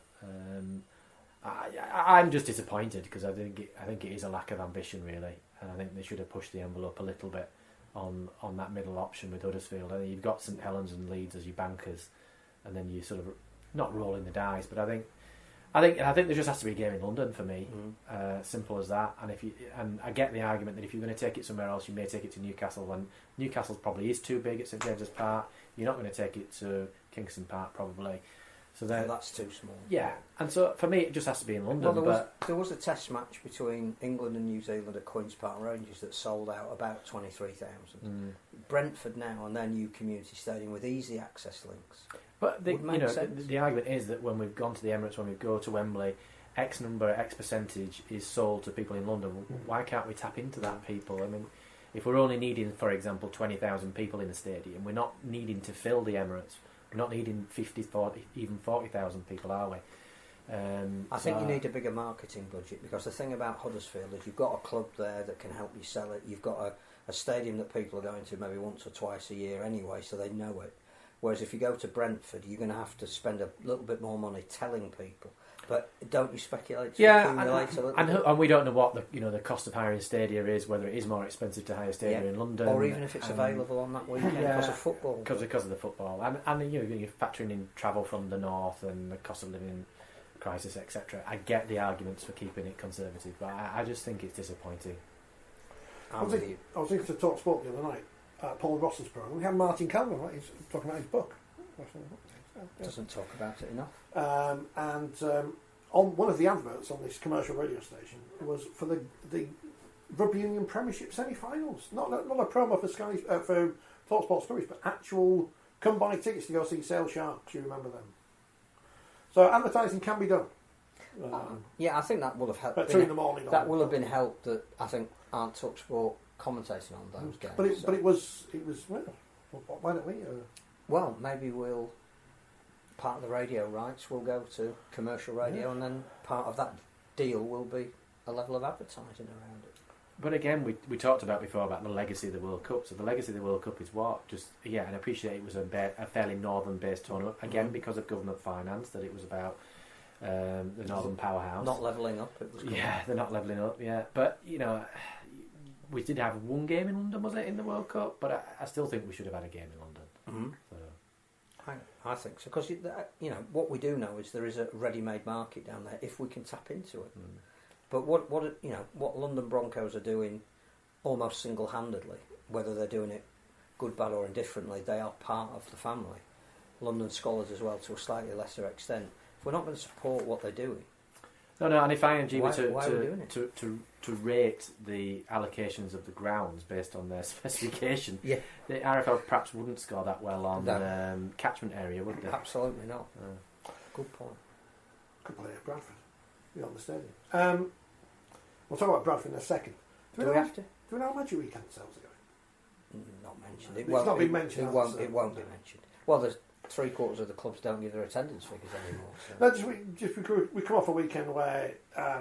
I'm just disappointed because I think it is a lack of ambition really, and I think they should have pushed the envelope a little bit on that middle option with Huddersfield. I think you've got St Helens and Leeds as your bankers, and then you sort of not rolling the dice. But I think there just has to be a game in London for me. Simple as that. And I get the argument that if you're going to take it somewhere else, you may take it to Newcastle. When Newcastle probably is too big at St James's Park, you're not going to take it to Kingston Park probably. So that's too small. Yeah, and so for me, it just has to be in London. Well, there was a test match between England and New Zealand at Queen's Park Rangers that sold out about 23,000. Brentford now on their new community stadium with easy access links. But the argument is that when we've gone to the Emirates, when we go to Wembley, X percentage is sold to people in London. Why can't we tap into that people? I mean, if we're only needing, for example, 20,000 people in the stadium, we're not needing to fill the Emirates. We're not needing 50, 40, even 40,000 people, are we? I think you need a bigger marketing budget, because the thing about Huddersfield is you've got a club there that can help you sell it. You've got a stadium that people are going to maybe once or twice a year anyway, so they know it. Whereas if you go to Brentford, you're going to have to spend a little bit more money telling people. But don't you speculate? And we don't know what the cost of hiring a stadium is, whether it is more expensive to hire a stadium in London, or even if it's available on that weekend because of football. Because of the football, and you're factoring in travel from the north and the cost of living crisis, etc. I get the arguments for keeping it conservative, but I just think it's disappointing. I was listening to Talk Sport the other night, Paul Ross's programme. We had Martin Calvin, right? He's talking about his book. Doesn't talk about it enough. On one of the adverts on this commercial radio station was for the Rugby Union Premiership semi-finals. Not a promo for Sky for TalkSport Stories, but actual come buy tickets to go see Sale Sharks. You remember them? So advertising can be done. I think that would have helped. But 2 in the morning. That will have been helped. That I think aren't TalkSport commentating on those games. But it was. Well, why don't we? Well, maybe we'll. Part of the radio rights will go to commercial radio, and then part of that deal will be a level of advertising around it. But again, we talked about before about the legacy of the World Cup. So the legacy of the World Cup is what? And I appreciate it was a fairly northern-based tournament, again because of government finance, that it was about the Northern Powerhouse. Not levelling up, it was good. Yeah, they're not levelling up, But, we did have one game in London, was it, in the World Cup? But I still think we should have had a game in London. Mm-hmm. So. I think so, because what we do know is there is a ready-made market down there if we can tap into it. But what London Broncos are doing almost single-handedly, whether they're doing it good, bad, or indifferently, they are part of the family. London Scholars as well, to a slightly lesser extent. If we're not going to support what they're doing, and if IMG were to rate the allocations of the grounds based on their specification, the RFL perhaps wouldn't score that well on catchment area, would they? Absolutely not. Good point. Could play at Bradford. On the stadium. We'll talk about Bradford in a second. Do we have to? Do we know how much weekend sales are going? Not mentioned. It's not been mentioned. It won't be mentioned. Well, there's 3/4 of the clubs don't give their attendance figures anymore. So. We come off a weekend where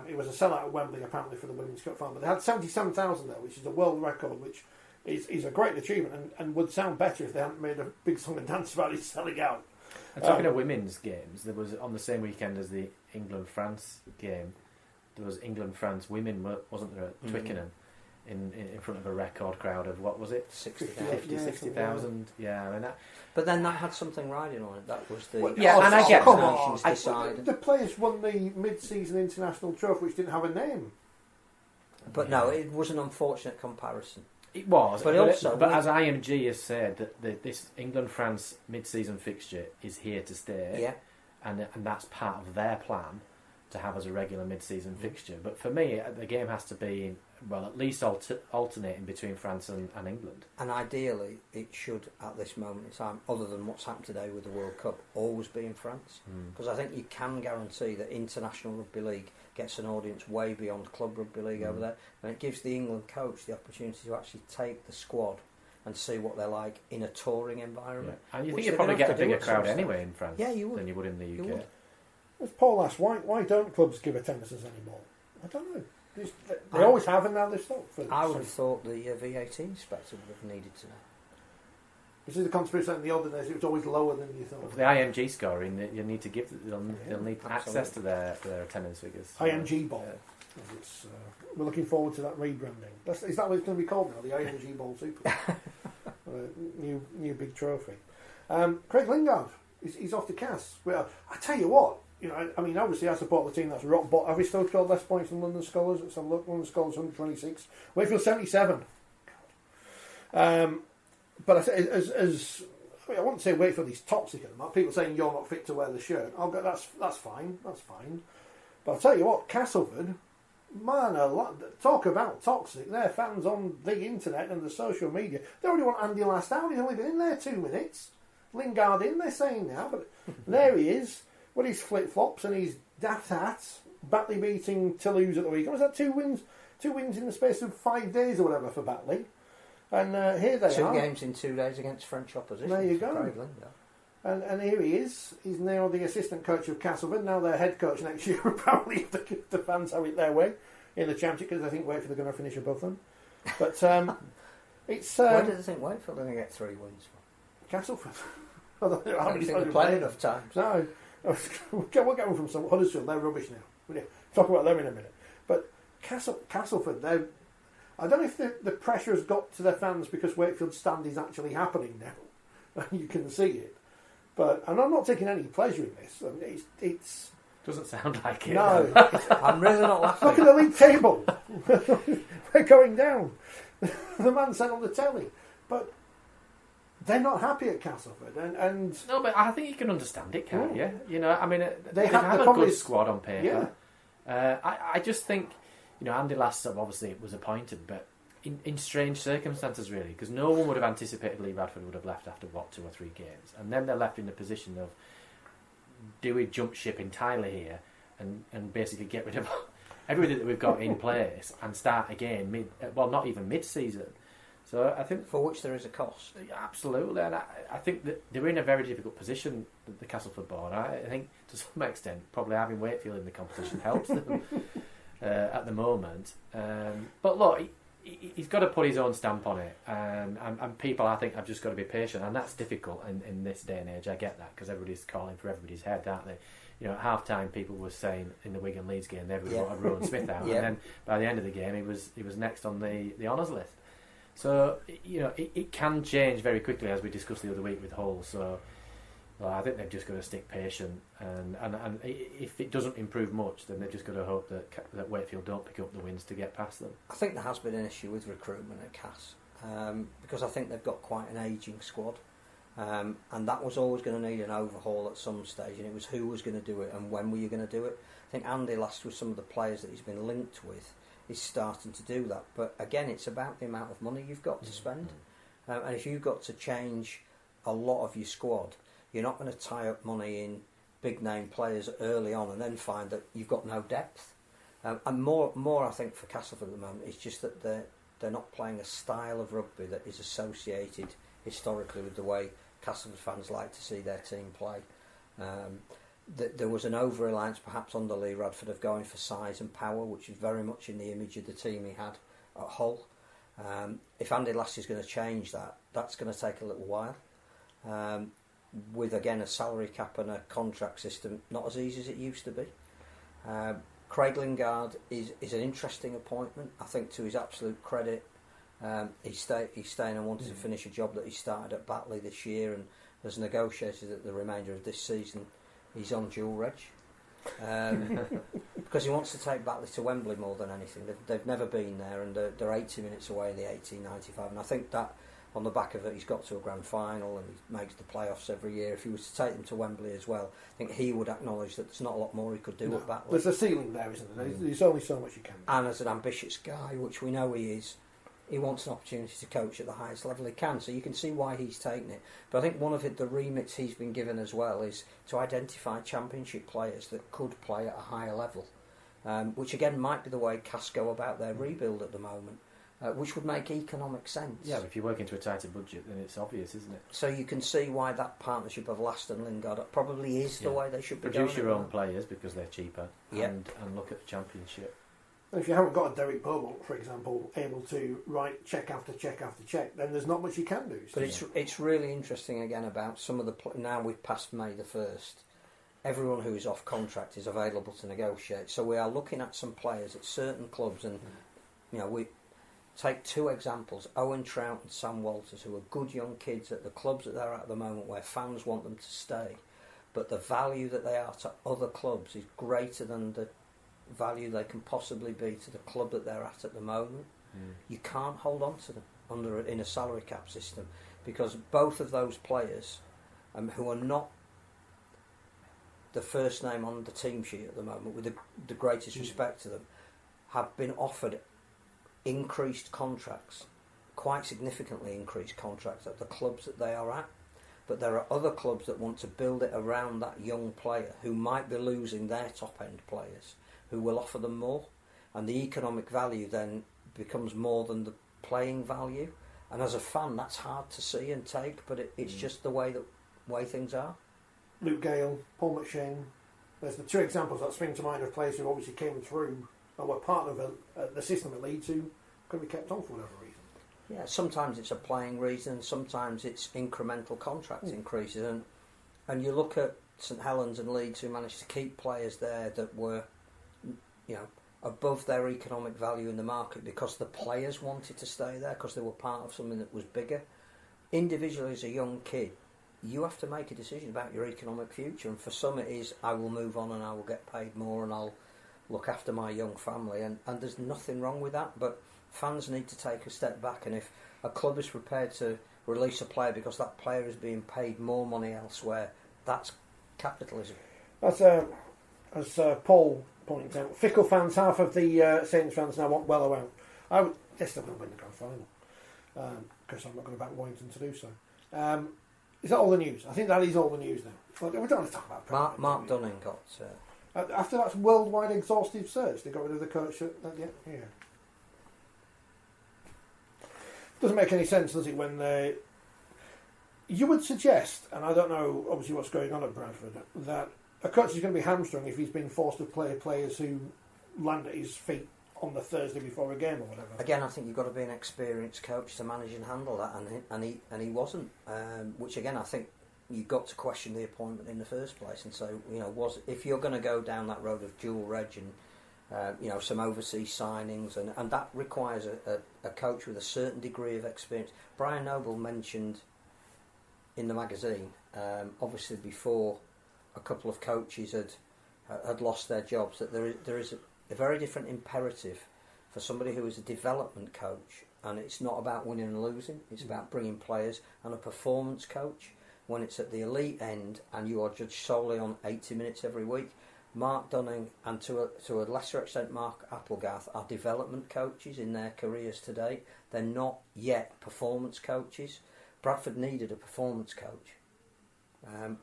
it was a sellout at Wembley apparently for the Women's Cup final, but they had 77,000 there, which is a world record, which is a great achievement and would sound better if they hadn't made a big song and dance about it selling out. And talking of women's games, there was on the same weekend as the England-France game, there was England-France women, wasn't there, at Twickenham, in front of a record crowd of, what was it, 60,000? Yeah, I mean that. But then that had something riding on it. That was the... and I get that. The players won the mid-season international trophy, which didn't have a name. But no, it was an unfortunate comparison. It was, but as IMG has said, that this England-France mid-season fixture is here to stay, and that's part of their plan to have as a regular mid-season fixture. But for me, the game has to be, at least alternating between France and England. And ideally, it should, at this moment in time, other than what's happened today with the World Cup, always be in France. Because I think you can guarantee that International Rugby League gets an audience way beyond Club Rugby League over there, and it gives the England coach the opportunity to actually take the squad and see what they're like in a touring environment. Yeah. And you think you'd probably get a bigger crowd anyway in France than you would in the UK. As Paul asked, why don't clubs give attendances anymore? I don't know. They always have, and now they've stopped. I would have thought the VAT inspector would have needed to know. This is the conspiracy in the olden days. It was always lower than you thought. For the IMG scoring, you need to give. They'll need access to their attendance figures. IMG Bowl. We're looking forward to that rebranding. Is that what it's going to be called now? The IMG Bowl Super. New big trophy. Craig Lingard. He's off to Cass. Well, I tell you what. Obviously I support the team that's rock bottom. Have we still scored less points than London Scholars? Let's have a look. London Scholars 126. Wakefield 77. But I wouldn't say Wakefield is toxic at the moment. People saying you're not fit to wear the shirt. That's fine. But I'll tell you what, Castleford, talk about toxic. Their fans on the internet and the social media, they already want Andy last out. He's only been in there 2 minutes. Lingard in, they're saying now, but there he is with his flip-flops and his daft hats, Batley beating Toulouse at the weekend. Was that 2 wins? 2 wins in the space of 5 days or whatever for Batley. And here they are. 2 games in 2 days against French opposition. There you go. And here he is. He's now the assistant coach of Castleford. Now their head coach next year, apparently, if the fans have it their way in the championship, because I think Wakefield are going to finish above them. But it's... Why do they think Wakefield are going to get 3 wins from? Castleford. I don't think they've played enough times. No. We'll get one from some Huddersfield. They're rubbish now. We'll talk about them in a minute. But Castleford, I don't know if the pressure has got to their fans because Wakefield's stand is actually happening now. You can see it. And I'm not taking any pleasure in this. I mean, it's doesn't sound like it. No. I'm really not laughing. Look at the league table. We're going down. The man said on the telly. But they're not happy at Castleford. And no, but I think you can understand it, can't you? You know, I mean, they have a good squad on paper. Yeah. I just think, Andy Last obviously was appointed, but in strange circumstances, really, because no one would have anticipated Lee Radford would have left after, 2 or 3 games. And then they're left in the position of, do we jump ship entirely here and basically get rid of everything that we've got in place and start again, not even mid-season. So I think... For which there is a cost. Absolutely, and I think that they're in a very difficult position, the Castleford board. I think, to some extent, probably having Wakefield in the competition helps them at the moment. But look, he's got to put his own stamp on it, and people, I think, have just got to be patient, and that's difficult in this day and age. I get that, because everybody's calling for everybody's head, aren't they? At half-time, people were saying in the Wigan Leeds game everybody wanted Rowan Smith out, and then by the end of the game, he was next on the honours list. So, it can change very quickly, as we discussed the other week with Hull. So, I think they've just got to stick patient, and if it doesn't improve much, then they've just got to hope that Wakefield don't pick up the wins to get past them. I think there has been an issue with recruitment at Cass, because I think they've got quite an ageing squad, and that was always going to need an overhaul at some stage, and it was who was going to do it and when were you going to do it. I think Andy Last, with some of the players that he's been linked with, is starting to do that. But again, it's about the amount of money you've got to spend, and if you've got to change a lot of your squad, you're not going to tie up money in big name players early on and then find that you've got no depth. And more I think for Castleford at the moment is just that they're not playing a style of rugby that is associated historically with the way Castleford fans like to see their team play. There was an over-reliance perhaps under Lee Radford of going for size and power, which is very much in the image of the team he had at Hull. If Andy Last is going to change that, that's going to take a little while. With, again, a salary cap and a contract system not as easy as it used to be. Craig Lingard is an interesting appointment. I think, to his absolute credit, he's staying and wanted to finish a job that he started at Batley this year, and has negotiated that the remainder of this season he's on dual reg, because he wants to take Batley to Wembley more than anything. They've never been there, and they're 80 minutes away in the 1895, and I think that on the back of it, he's got to a grand final and he makes the playoffs every year. If he was to take them to Wembley as well, I think he would acknowledge that there's not a lot more he could do at Batley. There's a ceiling there, isn't there? There's only so much you can do. And as an ambitious guy, which we know he is, he wants an opportunity to coach at the highest level he can, so you can see why he's taken it. But I think one of the remits he's been given as well is to identify championship players that could play at a higher level, which again might be the way Cass go about their rebuild at the moment, which would make economic sense. Yeah, but if you work into a tighter budget, then it's obvious, isn't it? So you can see why that partnership of Last and Lingard probably is the way they should be Produce going. your own players because they're cheaper, and look at the championship. If you haven't got a Derek Beaumont, for example, able to write check after check after check, then there's not much you can do. But it's really interesting again about some of the now we've passed May the 1st. Everyone who is off contract is available to negotiate. So we are looking at some players at certain clubs, and we take 2 examples: Owen Trout and Sam Walters, who are good young kids at the clubs that they're at the moment, where fans want them to stay. But the value that they are to other clubs is greater than the value they can possibly be to the club that they're at the moment. You can't hold on to them in a salary cap system, because both of those players, who are not the first name on the team sheet at the moment, with the greatest respect to them, have been offered increased contracts, quite significantly increased contracts at the clubs that they are at. But there are other clubs that want to build it around that young player, who might be losing their top end players, who will offer them more, and the economic value then becomes more than the playing value. And as a fan, that's hard to see and take, but it's just the way that way things are. Luke Gale, Paul McShane. There's the two examples that spring to mind of players who obviously came through and were part of the system at Leeds who couldn't be kept on for whatever reason. Yeah, sometimes it's a playing reason, sometimes it's incremental contract increases, and you look at St Helens and Leeds who managed to keep players there that were, above their economic value in the market because the players wanted to stay there because they were part of something that was bigger. Individually, as a young kid, you have to make a decision about your economic future, and for some it is, I will move on and I will get paid more and I'll look after my young family, and there's nothing wrong with that, but fans need to take a step back, and if a club is prepared to release a player because that player is being paid more money elsewhere, that's capitalism. That's as Paul pointed out, fickle fans, half of the Saints fans now want Wello out. I would still going to win the grand final because I'm not going to back Warrington to do so. Is that all the news? I think that is all the news now. We don't want to talk about Mark Dunning got... after that worldwide exhaustive search, they got rid of the coach yeah. Doesn't make any sense, does it, when they... You would suggest, and I don't know obviously what's going on at Bradford, that a coach is going to be hamstrung if he's been forced to play players who land at his feet on the Thursday before a game or whatever. Again, I think you've got to be an experienced coach to manage and handle that, and he wasn't. Which again, I think you've got to question the appointment in the first place. And so, if you're going to go down that road of dual reg and some overseas signings, and that requires a coach with a certain degree of experience. Brian Noble mentioned in the magazine, obviously before a couple of coaches had lost their jobs, that there is a very different imperative for somebody who is a development coach, and it's not about winning and losing, it's about bringing players, and a performance coach, when it's at the elite end and you are judged solely on 80 minutes every week. Mark Dunning and to a lesser extent Mark Applegarth are development coaches in their careers today. They're not yet performance coaches. Bradford needed a performance coach,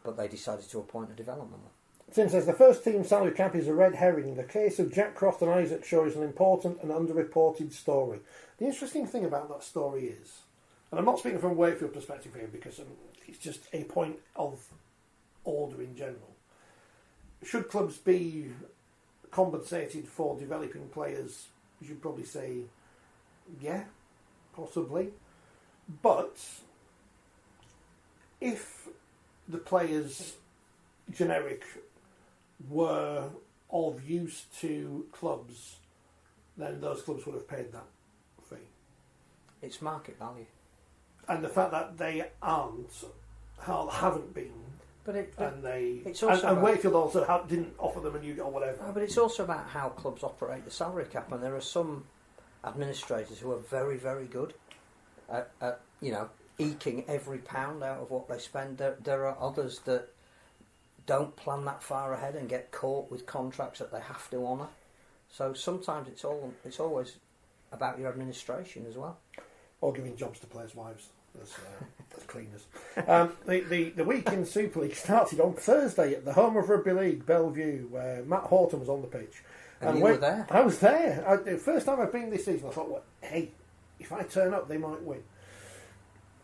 but they decided to appoint a development one. Tim says the first team salary cap is a red herring. The case of Jack Croft and Isaac Shaw is an important and underreported story. The interesting thing about that story is, and I'm not speaking from a Wakefield perspective here because it's just a point of order in general. Should clubs be compensated for developing players? You should probably say, yeah, possibly. But if the players generic were of use to clubs, then those clubs would have paid that fee. It's market value. And the fact that they haven't been, it's also and Wakefield also didn't offer them a new or whatever. But it's also about how clubs operate the salary cap, and there are some administrators who are very, very good at eking every pound out of what they spend. There are others that don't plan that far ahead and get caught with contracts that they have to honour. So sometimes it's always about your administration as well. Or giving jobs to players' wives as cleaners. The week in Super League started on Thursday at the home of Rugby League, Bellevue, where Matt Horton was on the pitch. And you were there? I was there. The first time I've been this season, I thought, well, hey, if I turn up, they might win.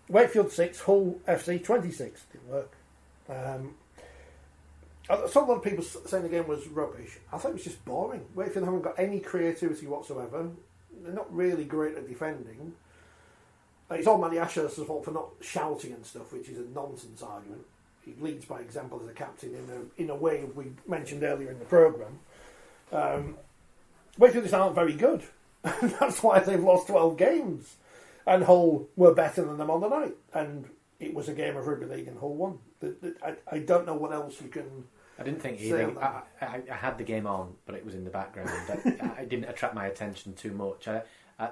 Wakefield 6, Hull FC 26. Didn't work. I saw a lot of people saying the game was rubbish. I thought it was just boring. Wakefield haven't got any creativity whatsoever. They're not really great at defending. It's all Matty Ashurst's fault for not shouting and stuff, which is a nonsense argument. He leads by example as a captain in a way we mentioned earlier in the programme. Wakefield just aren't very good. That's why they've lost 12 games. And Hull were better than them on the night. And it was a game of Rugby League and Hull won. I don't know what else you can... I didn't think either. I had the game on, but it was in the background. It didn't attract my attention too much.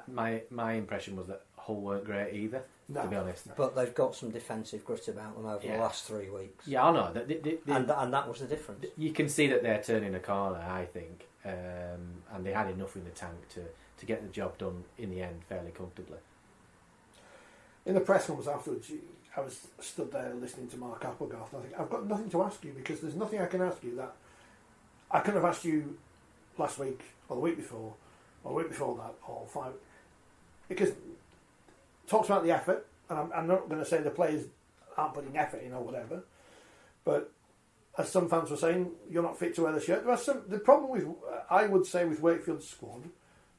My impression was that Hull weren't great either, to be honest. But they've got some defensive grit about them over the last 3 weeks. Yeah, I know. And that was the difference. You can see that they're turning a corner, I think. And they had enough in the tank to get the job done in the end fairly comfortably. In the press conference afterwards, I was stood there listening to Mark Applegarth, and I think, I've got nothing to ask you because there's nothing I can ask you that I couldn't have asked you last week or the week before or the week before that or 5. Because it talks about the effort, and I'm not going to say the players aren't putting effort in or whatever, But as some fans were saying, you're not fit to wear the shirt. The problem with, I would say, with Wakefield's squad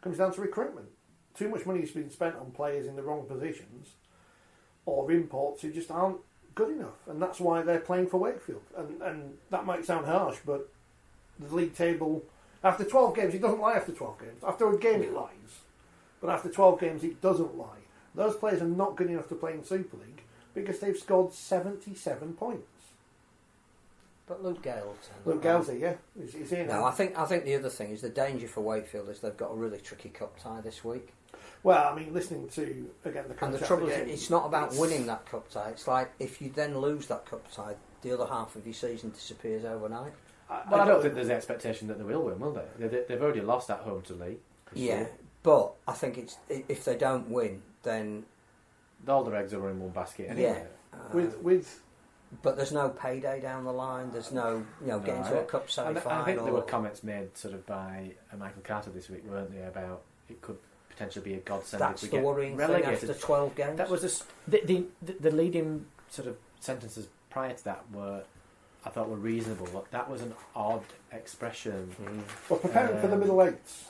comes down to recruitment. Too much money has been spent on players in the wrong positions or imports who just aren't good enough, and that's why they're playing for Wakefield. And that might sound harsh, but the league table, after 12 games, it doesn't lie after 12 games. After a game it lies, but after 12 games it doesn't lie. Those players are not good enough to play in Super League because they've scored 77 points. But Luke Gale. Luke Gale's here, yeah. He's here now. No, I think the other thing is the danger for Wakefield is they've got a really tricky cup tie this week. Well, I mean, listening to, again, the and the trouble is, it's not about winning that cup tie. It's like, if you then lose that cup tie, the other half of your season disappears overnight. I don't think there's the expectation that they will win, will they? They've already lost at home to Leigh. Yeah, but I think if they don't win, then all their eggs are in one basket anyway. Yeah. But there's no payday down the line. There's no, getting to a cup semi-final. I think there were comments made sort of by Michael Carter this week, weren't they, about it could potentially be a godsend That's if we the get worrying relegated. thing after 12 games. That was the leading sort of sentences prior to that I thought were reasonable. That was an odd expression. Well, preparing for the middle eights,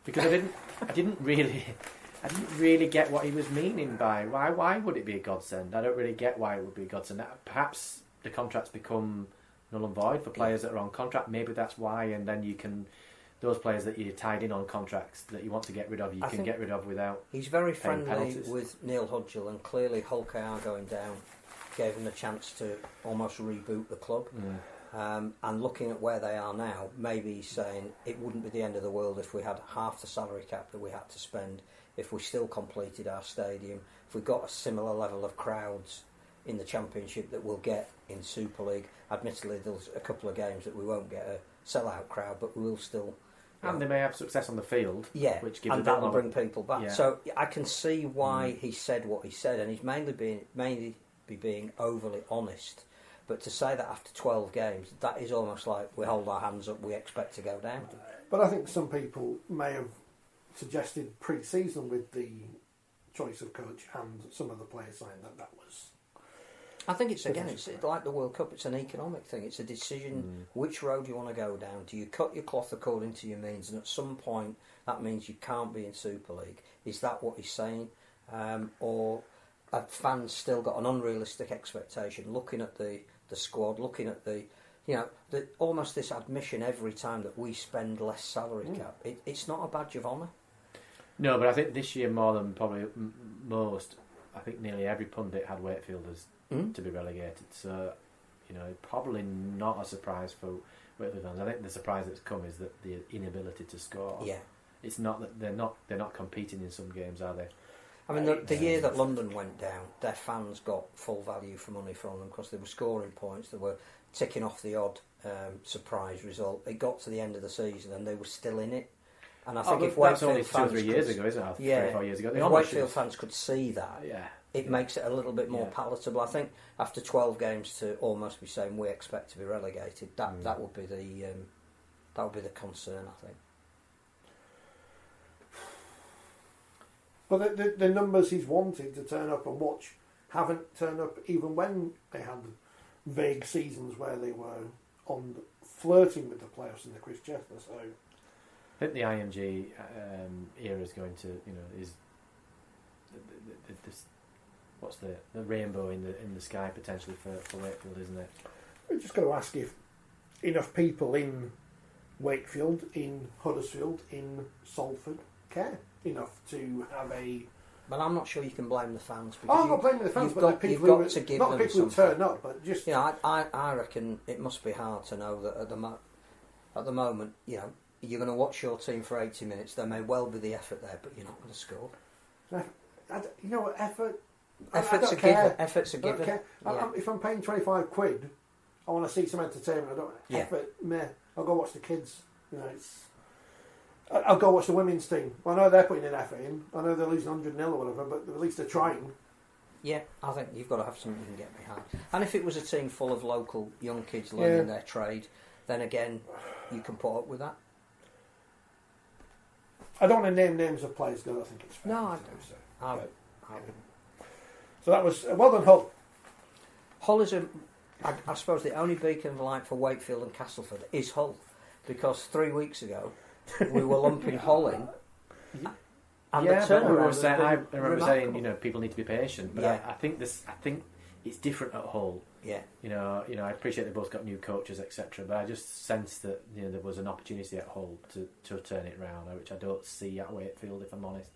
because I didn't really get what he was meaning by why would it be a godsend. I don't really get why it would be a godsend. Perhaps the contracts become null and void for players that are on contract. Maybe that's why, and then you can. Those players that you're tied in on contracts that you want to get rid of, you can get rid of without. He's very friendly penalties. with Neil Hudgell, and clearly Hull KR going down gave him a chance to almost reboot the club. And looking at where they are now, maybe he's saying it wouldn't be the end of the world if we had half the salary cap that we had to spend, if we still completed our stadium, if we got a similar level of crowds in the Championship that we'll get in Super League. Admittedly, there's a couple of games that we won't get a sellout crowd, but we will still. And they may have success on the field, which gives and that'll bring people back. Yeah. So I can see why he said what he said, and he's mainly being overly honest. But to say that after 12 games, that is almost like we hold our hands up, we expect to go down. But I think some people may have suggested pre-season with the choice of coach and some of the players saying that was. I think it's like the World Cup. It's an economic thing. It's a decision. Which road you want to go down? Do you cut your cloth according to your means? And at some point, that means you can't be in Super League. Is that what he's saying, or have fans still got an unrealistic expectation? Looking at the squad, looking at the almost this admission every time that we spend less salary cap. It's not a badge of honour. No, but I think this year more than probably most. I think nearly every pundit had Wakefield as to be relegated, so probably not a surprise for Wakefield fans. I think the surprise that's come is that the inability to score. Yeah, it's not that they're not competing in some games, are they? I mean, the year that London went down, their fans got full value for money from them because they were scoring points, they were ticking off the odd surprise result. It got to the end of the season and they were still in it. And I think if that's Wakefield only 2 or 3 years ago, isn't it? 3 or 4 years ago. If Wakefield fans could see that, it makes it a little bit more palatable. I think after 12 games to almost be saying we expect to be relegated, that would be the concern, I think. But the numbers he's wanted to turn up and watch haven't turned up even when they had vague seasons where they were flirting with the playoffs in the Chris Chester. So I think the IMG era is going to, is what's the rainbow in the sky potentially for Wakefield, isn't it? We've just got to ask if enough people in Wakefield, in Huddersfield, in Salford care enough to have a. Well, I'm not sure you can blame the fans. I'm not blaming the fans, but you've got to give them not people who turn up, but just. I reckon it must be hard to know that at the moment, you're going to watch your team for 80 minutes. There may well be the effort there, but you're not going to score. Effort. Effort's a given. Effort's a given. If I'm paying £25, I want to see some entertainment. I don't effort. Meh. I'll go watch the kids. I'll go watch the women's team. I know they're putting an effort in. I know they're losing 100-0 or whatever, but at least they're trying. Yeah, I think you've got to have something you can get behind. And if it was a team full of local young kids learning their trade, then again, you can put up with that. I don't want to name names of players because I think it's fair. No, I don't. So. I wouldn't. So that was well done, Hull. Hull is I suppose the only beacon of light for Wakefield and Castleford is Hull, because 3 weeks ago we were lumping Hull in. And yeah, the but we were turnaround saying, I has been remember saying, remarkable. people need to be patient. But Yeah. I think it's different at Hull. Yeah. I appreciate they both got new coaches, etc. But I just sensed that there was an opportunity at Hull to turn it round, which I don't see at Wakefield, if I'm honest.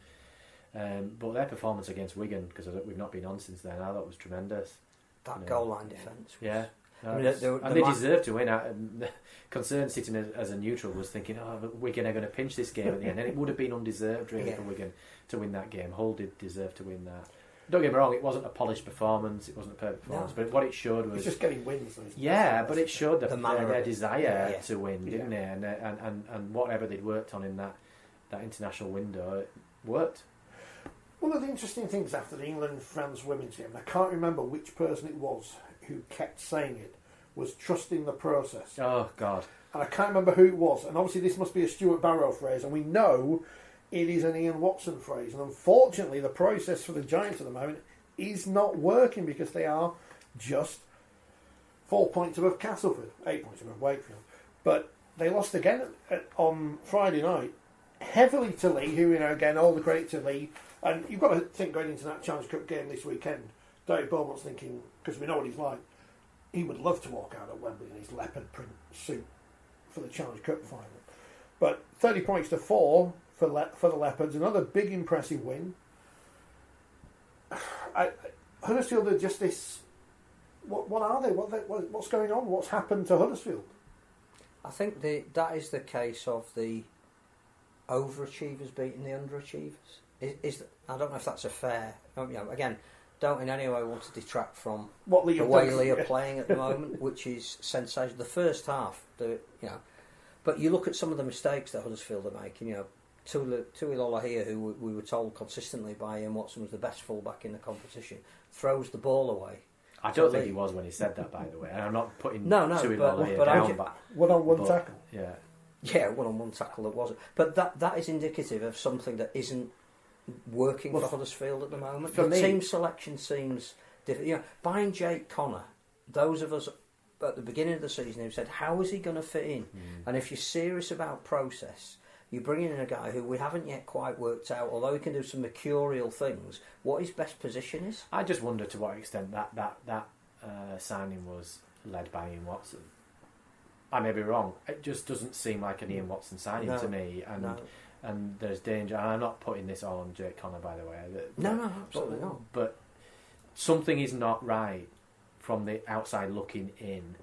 But their performance against Wigan, because we've not been on since then, I thought was tremendous. That goal line defence. Yeah. I mean, they deserve to win. The concern sitting as a neutral was thinking, but Wigan are going to pinch this game at the end, and it would have been undeserved really for Wigan to win that game. Hull did deserve to win that. Don't get me wrong, it wasn't a polished performance, it wasn't a perfect performance, but what it showed was... It's just getting wins. But it showed their desire to win, didn't it? And whatever they'd worked on in that international window, it worked. One of the interesting things after the England-France women's game, and I can't remember which person it was who kept saying it, was trusting the process. Oh, God. And I can't remember who it was, and obviously this must be a Stuart Burrow phrase, and we know it is an Ian Watson phrase, and unfortunately the process for the Giants at the moment is not working because they are just 4 points above Castleford, 8 points above Wakefield. But they lost again on Friday night, heavily to Lee, who, again, all the credit to Lee. And you've got to think going into that Challenge Cup game this weekend, David Beaumont's thinking, because we know what he's like, he would love to walk out at Wembley in his leopard print suit for the Challenge Cup final. But 30 points to 4 for the Leopards, another big impressive win. Huddersfield are just this... What are they? What's going on? What's happened to Huddersfield? I think that is the case of the overachievers beating the underachievers. I don't know if that's a fair... again, don't in any way want to detract from the way Lee are playing at the moment, which is sensational. The first half, but you look at some of the mistakes that Huddersfield are making. Tuilola here, who we were told consistently by Ian Watson was the best fullback in the competition, throws the ball away. I don't think he was when he said that, by the way. And I'm not putting Tuilola here down, but one-on-one tackle. Yeah, one-on-one tackle that wasn't. But that is indicative of something that isn't working for Huddersfield at the moment. The team selection seems different. Buying Jake Connor, those of us at the beginning of the season who said, how is he going to fit in? And if you're serious about process, you bring in a guy who we haven't yet quite worked out, although he can do some mercurial things, what his best position is. I just wonder to what extent that signing was led by Ian Watson. I may be wrong. It just doesn't seem like an Ian Watson signing to me, and there's danger. And I'm not putting this all on Jake Connor, by the way. No, absolutely not. But something is not right from the outside looking in.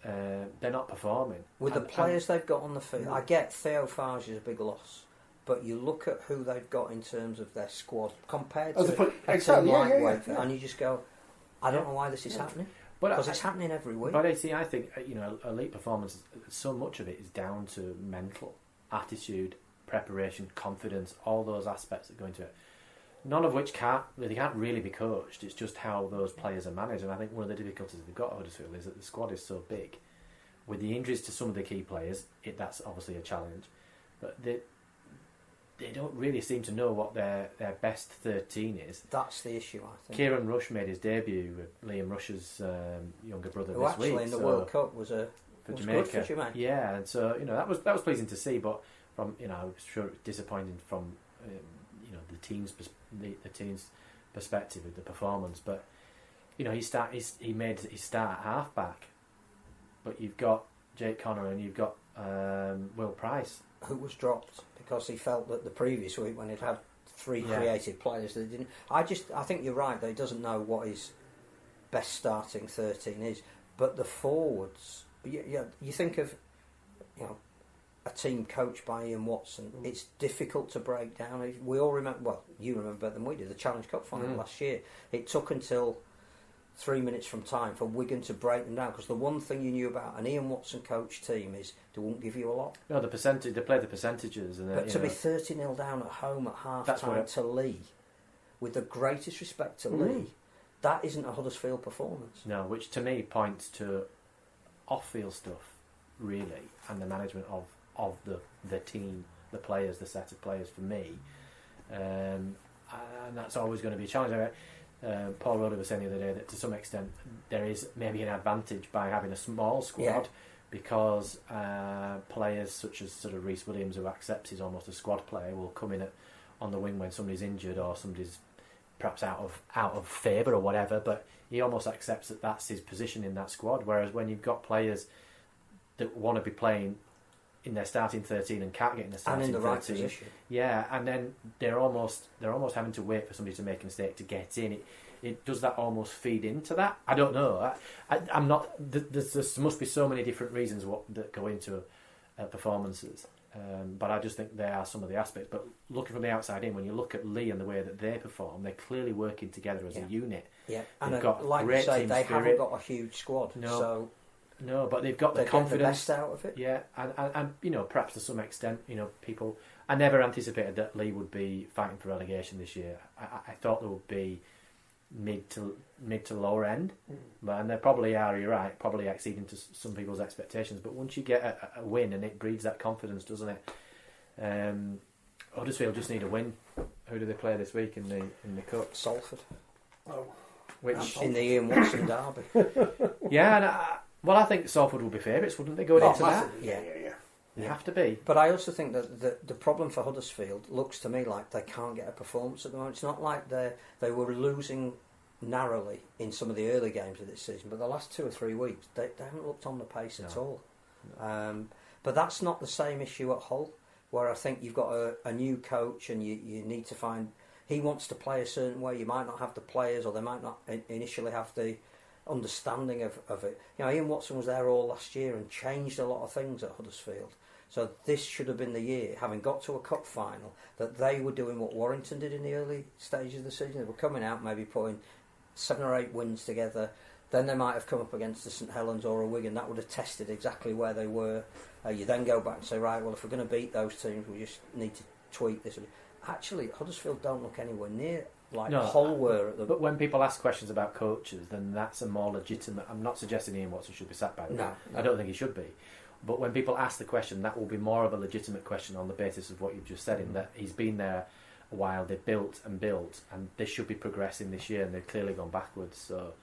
They're not performing with the players they've got on the field. I get Theo Farge is a big loss, but you look at who they've got in terms of their squad compared to a team like Wakefield, and you just go, I don't know why this is happening. Because it's happening every week. But I think elite performance. So much of it is down to mental attitude, preparation, confidence, all those aspects that go into it. None of which can't really be coached. It's just how those players are managed. And I think one of the difficulties they've got at Huddersfield is that the squad is so big. With the injuries to some of the key players, that's obviously a challenge. But they don't really seem to know what their best 13 is. That's the issue, I think. Kieran Rush made his debut with Liam Rush's younger brother this week. Who actually in the World Cup was Jamaica. Good for Jamaica. Yeah, and so that was pleasing to see. But from I was sure it was disappointing from the team's perspective of the performance. But he made his start at half back. But you've got Jake Connor and you've got Will Price, who was dropped because he felt that the previous week when he'd had 3 creative players that didn't. I think you're right that he doesn't know what his best starting 13 is. But the forwards, you think of a team coached by Ian Watson. It's difficult to break down. We all remember. Well, you remember better than we do. The Challenge Cup final last year. It took until 3 minutes from time for Wigan to break them down, because the one thing you knew about an Ian Watson coach team is they won't give you a lot. No, the percentage, they play the percentages. But to be 30-0 down at home at half-time to Lee, with the greatest respect to Lee, that isn't a Huddersfield performance. No, which to me points to off-field stuff, really, and the management of the team, the players, the set of players for me. And that's always going to be a challenge. Paul Rowley was saying the other day that to some extent there is maybe an advantage by having a small squad because players such as sort of Reece Williams, who accepts he's almost a squad player, will come in on the wing when somebody's injured or somebody's perhaps out of favour or whatever, but he almost accepts that that's his position in that squad. Whereas when you've got players that want to be playing in their starting 13 and can't get in the starting 13, and in the right position, and then they're almost having to wait for somebody to make a mistake to get in. It does that almost feed into that? I don't know. I'm not. There must be so many different reasons that go into performances. But I just think there are some of the aspects. But looking from the outside in, when you look at Lee and the way that they perform, they're clearly working together as a unit. Yeah, and like you say, they haven't got a huge squad. No, but they've got the confidence. The best out of it. Yeah, and perhaps to some extent, people. I never anticipated that Lee would be fighting for relegation this year. I thought there would be mid to lower end, and they probably are. You're right, probably exceeding to some people's expectations. But once you get a win, and it breeds that confidence, doesn't it? Huddersfield just need a win. Who do they play this week in the cup? Salford. Oh, which in the Ian Watson derby. I think Salford will be favourites, wouldn't they, going into that? Yeah. They have to be. But I also think that the problem for Huddersfield looks to me like they can't get a performance at the moment. It's not like they were losing narrowly in some of the early games of this season, but the last 2 or 3 weeks they haven't looked on the pace at all. No. But that's not the same issue at Hull, where I think you've got a new coach and you need to find... He wants to play a certain way. You might not have the players, or they might not initially have the understanding of it. Ian Watson was there all last year and changed a lot of things at Huddersfield. So this should have been the year, having got to a cup final, that they were doing what Warrington did in the early stages of the season. They were coming out, maybe putting 7 or 8 wins together. Then they might have come up against a St Helens or a Wigan. That would have tested exactly where they were. You then go back and say, right, well, if we're going to beat those teams, we just need to tweak this. Actually, Huddersfield don't look anywhere near like Hull were at the... But when people ask questions about coaches, then that's a more legitimate... I'm not suggesting Ian Watson should be sacked by the way. No. I don't think he should be. But when people ask the question, that will be more of a legitimate question on the basis of what you've just said, in that he's been there a while, they've built, and they should be progressing this year, and they've clearly gone backwards. So,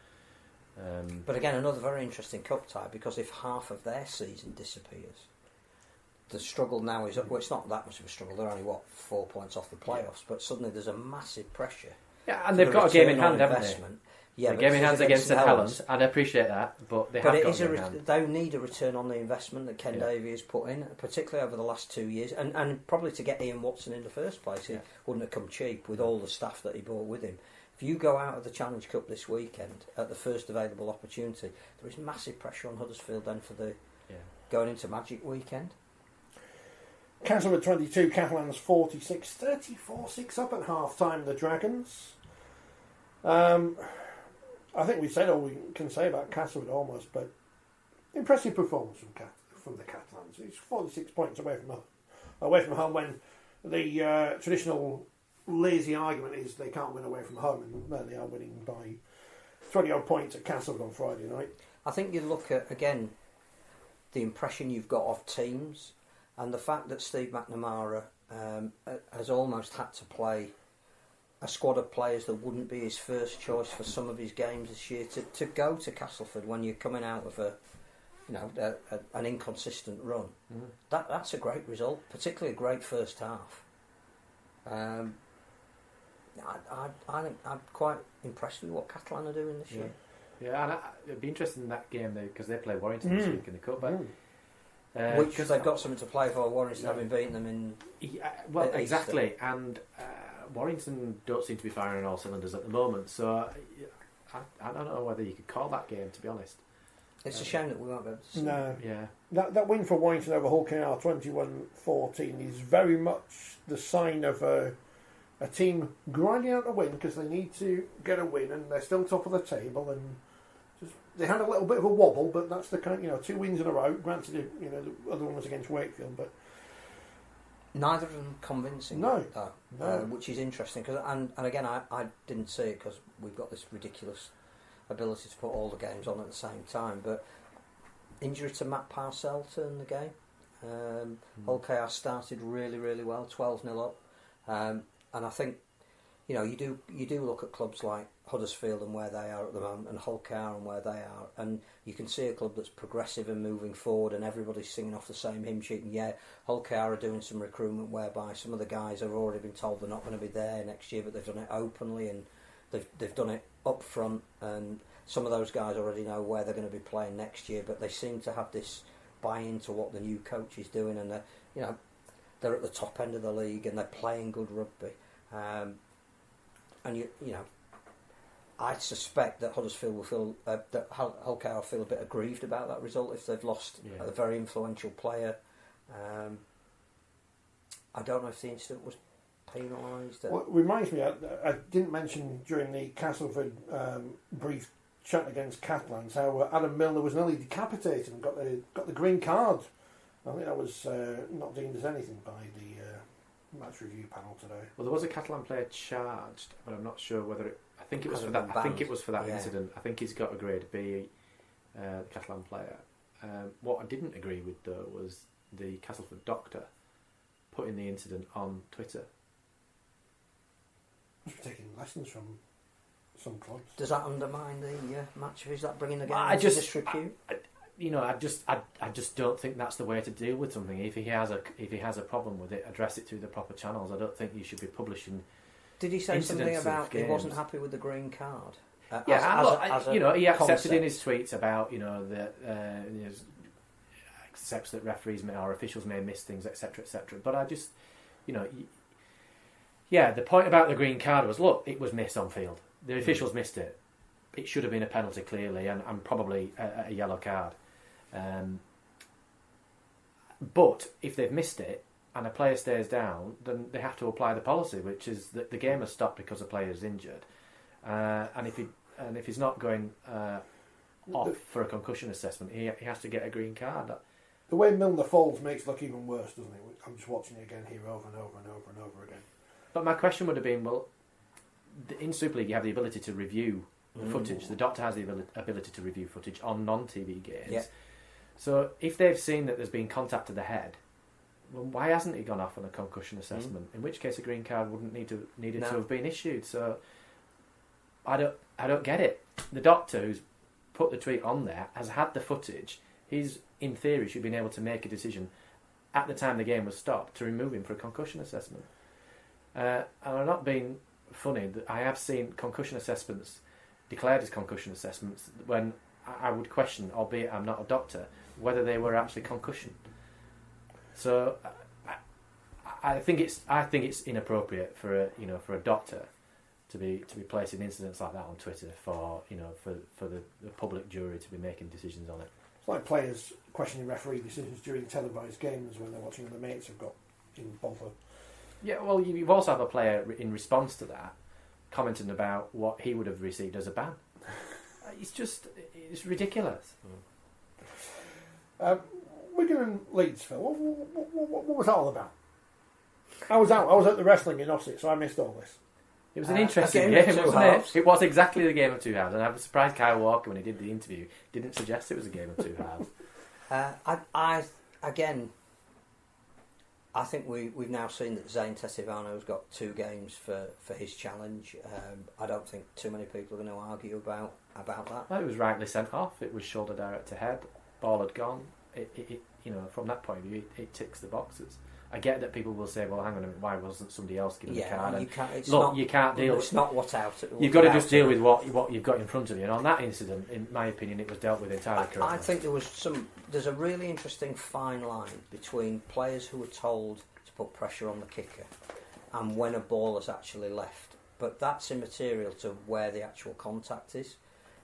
But again, another very interesting cup tie, because if half of their season disappears, the struggle now is... Well, it's not that much of a struggle, they're only, 4 points off the playoffs, but suddenly there's a massive pressure. Yeah, and they've got a game in hand, haven't they? Yeah, the game in hand against St Helens, and I appreciate that, but they have got a game in hand. They need a return on the investment that Ken Davey has put in, particularly over the last 2 years, and probably to get Ian Watson in the first place. It wouldn't have come cheap with all the staff that he brought with him. If you go out of the Challenge Cup this weekend at the first available opportunity, there is massive pressure on Huddersfield then for the going into Magic weekend. Castleford 22, Catalans 46, 34-6 up at half-time, the Dragons. I think we said all we can say about Castleford almost, but impressive performance from the Catalans. It's 46 points away from home when the traditional lazy argument is they can't win away from home, and there they are winning by 20-odd points at Castleford on Friday night. I think you look at, again, the impression you've got of teams, and the fact that Steve McNamara has almost had to play a squad of players that wouldn't be his first choice for some of his games this year, to go to Castleford when you're coming out of an inconsistent run. That's a great result, particularly a great first half. I think I'm quite impressed with what Catalan are doing this year. Yeah, and it'd be interesting in that game because they play Warrington this week in the cup, which they've got something to play for. Warrington having beaten them in exactly, and Warrington don't seem to be firing on all cylinders at the moment, so I don't know whether you could call that game, to be honest. It's a shame that we won't be able to see. No. Yeah. That win for Warrington over Hull KR 21-14 is very much the sign of a team grinding out a win because they need to get a win, and they're still top of the table, and they had a little bit of a wobble, but that's the kind, 2 wins in a row. Granted, the other one was against Wakefield, but neither of them convincing. No. Which is interesting because, and again, I didn't see it because we've got this ridiculous ability to put all the games on at the same time. But injury to Matt Parcell turned the game. Hull KR started really, really well, 12-0 up, and I think you know, you do look at clubs like Huddersfield and where they are at the moment, and Hull KR and where they are, and you can see a club that's progressive and moving forward, and everybody's singing off the same hymn sheet. And yeah, Hull KR are doing some recruitment whereby some of the guys have already been told they're not going to be there next year, but they've done it openly and they've done it up front, and some of those guys already know where they're going to be playing next year, but they seem to have this buy-in to what the new coach is doing, and they're at the top end of the league and they're playing good rugby. And you know, I suspect that Huddersfield will feel that Hull KR feel a bit aggrieved about that result if they've lost a very influential player. I don't know if the incident was penalised. Well, it reminds me, I didn't mention during the Castleford brief chat against Catalans how Adam Milner was nearly decapitated and got the green card. I think that was not deemed as anything by the match review panel today. Well, there was a Catalan player charged, but I'm not sure whether it. I think it was for that. I think it was for that incident. I think he's got a grade B, the Catalan player. What I didn't agree with though was the Castleford doctor putting the incident on Twitter. Must be taking lessons from some clubs. Does that undermine the match? Is that bringing the game into disrepute? I just don't think that's the way to deal with something. If he has a problem with it, address it through the proper channels. I don't think you should be publishing. Did he say something about he wasn't happy with the green card? He accepted in his tweets about that accepts that referees or officials may miss things, etc., etc. But I just, the point about the green card was, look, it was missed on field. The officials missed it. It should have been a penalty clearly, and probably a yellow card. But if they've missed it and a player stays down, then they have to apply the policy, which is that the game has stopped because a player is injured, and if he's not going off for a concussion assessment, he has to get a green card. The way Milner falls makes it look even worse, doesn't it? I'm just watching it again here over and over and over and over again. But my question would have been, well, in Super League you have the ability to review the footage. The doctor has the ability to review footage on non-TV games. Yeah. So if they've seen that there's been contact to the head, well, why hasn't he gone off on a concussion assessment? In which case a green card wouldn't need to have been issued. So I don't get it. The doctor who's put the tweet on there has had the footage. He's, in theory, should have been able to make a decision at the time the game was stopped to remove him for a concussion assessment. And I'm not being funny. I have seen concussion assessments declared as concussion assessments when I would question, albeit I'm not a doctor, whether they were actually concussion. So I think it's inappropriate for a doctor to be placing incidents like that on Twitter for the public jury to be making decisions on it. It's like players questioning referee decisions during televised games when they're watching and the mates have got involved. Yeah, well, you've also have a player in response to that commenting about what he would have received as a ban. It's ridiculous. Wigan and Leeds, Phil. What was that all about? I was out. I was at the wrestling in Ossett, so I missed all this. It was an interesting game, wasn't it? It was exactly the game of two halves, and I was surprised Kyle Walker, when he did the interview, didn't suggest it was a game of two halves. I think we've now seen that Zane Tesivano's got 2 games for his challenge. I don't think too many people are going to argue about that. Well, it was rightly sent off. It was shoulder direct to head. Ball had gone. From that point of view, it ticks the boxes. I get that people will say, "Well, hang on a minute, why wasn't somebody else given the card?" You can't deal. It's not what's out. You've got to just deal with what you've got in front of you. And on that incident, in my opinion, it was dealt with entirely correctly. I think there's a really interesting fine line between players who are told to put pressure on the kicker and when a ball has actually left. But that's immaterial to where the actual contact is.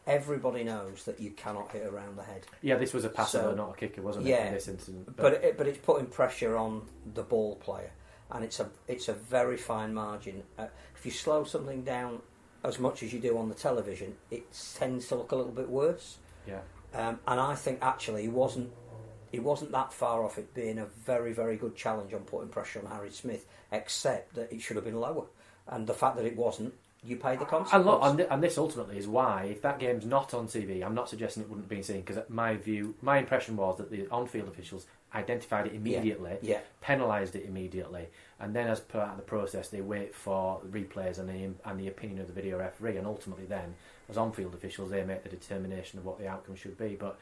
Everybody knows that you cannot hit around the head. Yeah, this was a passer, not a kicker, wasn't it? Yeah, in this incident, but it's putting pressure on the ball player, and it's a very fine margin. If you slow something down as much as you do on the television, it tends to look a little bit worse. Yeah. And I think actually he wasn't that far off it being a very, very good challenge on putting pressure on Harry Smith, except that it should have been lower, and the fact that it wasn't. You pay the consequence. And look, and this ultimately is why, if that game's not on TV, I'm not suggesting it wouldn't be seen, because my impression was that the on-field officials identified it immediately, penalised it immediately, and then as part of the process they wait for replays and the opinion of the video referee, and ultimately then as on-field officials they make the determination of what the outcome should be. But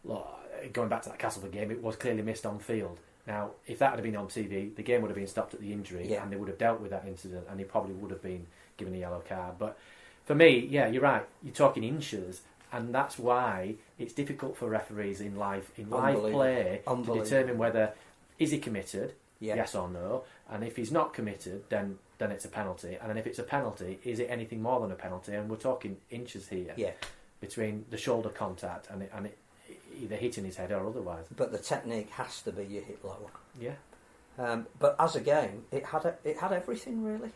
look, going back to that Castleford game, it was clearly missed on field. Now, if that had been on TV, the game would have been stopped at the injury, and they would have dealt with that incident, and he probably would have been given a yellow card. But for me, yeah, you're right. You're talking inches, and that's why it's difficult for referees in live play to determine whether is he committed, yes or no, and if he's not committed, then it's a penalty, and then if it's a penalty, is it anything more than a penalty? And we're talking inches here between the shoulder contact and it either hitting his head or otherwise. But the technique has to be you hit lower. Yeah. But as a game, it had everything really.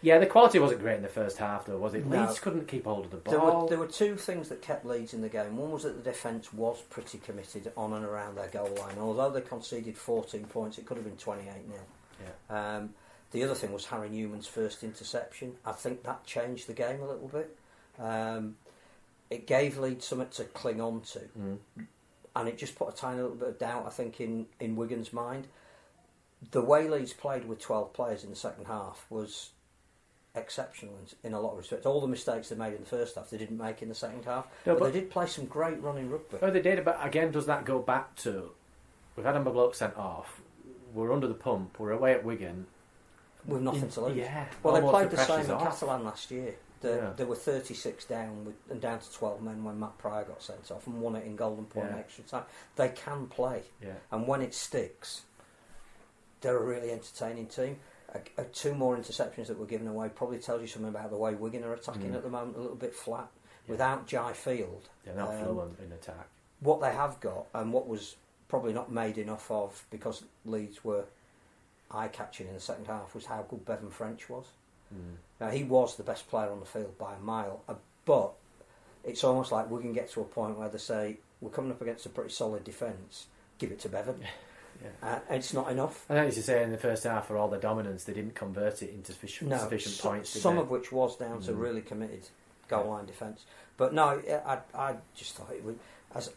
Yeah, the quality wasn't great in the first half, though, was it? No. Leeds couldn't keep hold of the ball. There were two things that kept Leeds in the game. One was that the defence was pretty committed on and around their goal line. Although they conceded 14 points, it could have been 28-0. Yeah. The other thing was Harry Newman's first interception. I think that changed the game a little bit. It gave Leeds something to cling on to. And it just put a tiny little bit of doubt, I think, in Wigan's mind. The way Leeds played with 12 players in the second half was exceptional in a lot of respects. All the mistakes they made in the first half, they didn't make in the second half. No, but they did play some great running rugby. Oh, they did, but again, does that go back to, we've had a bloke sent off, we're under the pump, we're away at Wigan. With nothing to lose. Yeah. Well, they played the same in Catalan last year. They were 36 down and down to 12 men when Matt Pryor got sent off and won it in golden point extra time. They can play. Yeah. And when it sticks, they're a really entertaining team. Two more interceptions that were given away probably tells you something about the way Wigan are attacking at the moment, a little bit flat. Without Jai Field. They're not fluent in attack. What they have got, and what was probably not made enough of because Leeds were eye-catching in the second half, was how good Bevan French was. Now, he was the best player on the field by a mile, but it's almost like Wigan get to a point where they say, we're coming up against a pretty solid defence, give it to Bevan. It's not enough. I know, as you say, in the first half, for all the dominance, they didn't convert it into sufficient points. Some of which was down to really committed goal line defence. But no, I just thought it would,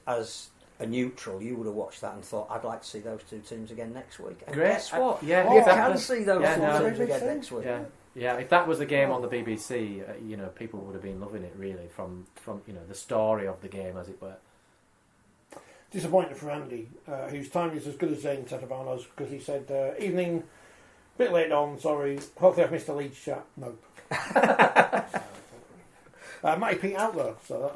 as a neutral, you would have watched that and thought, I'd like to see those two teams again next week. And guess what? You can see those two teams again next week. Yeah, if that was a game on the BBC, people would have been loving it really from the story of the game, as it were. Disappointed for Andy, whose time is as good as Zane Setavanos, because he said, evening, bit late on, sorry, hopefully I've missed a Leeds chat. Nope. Matty Pete out though, so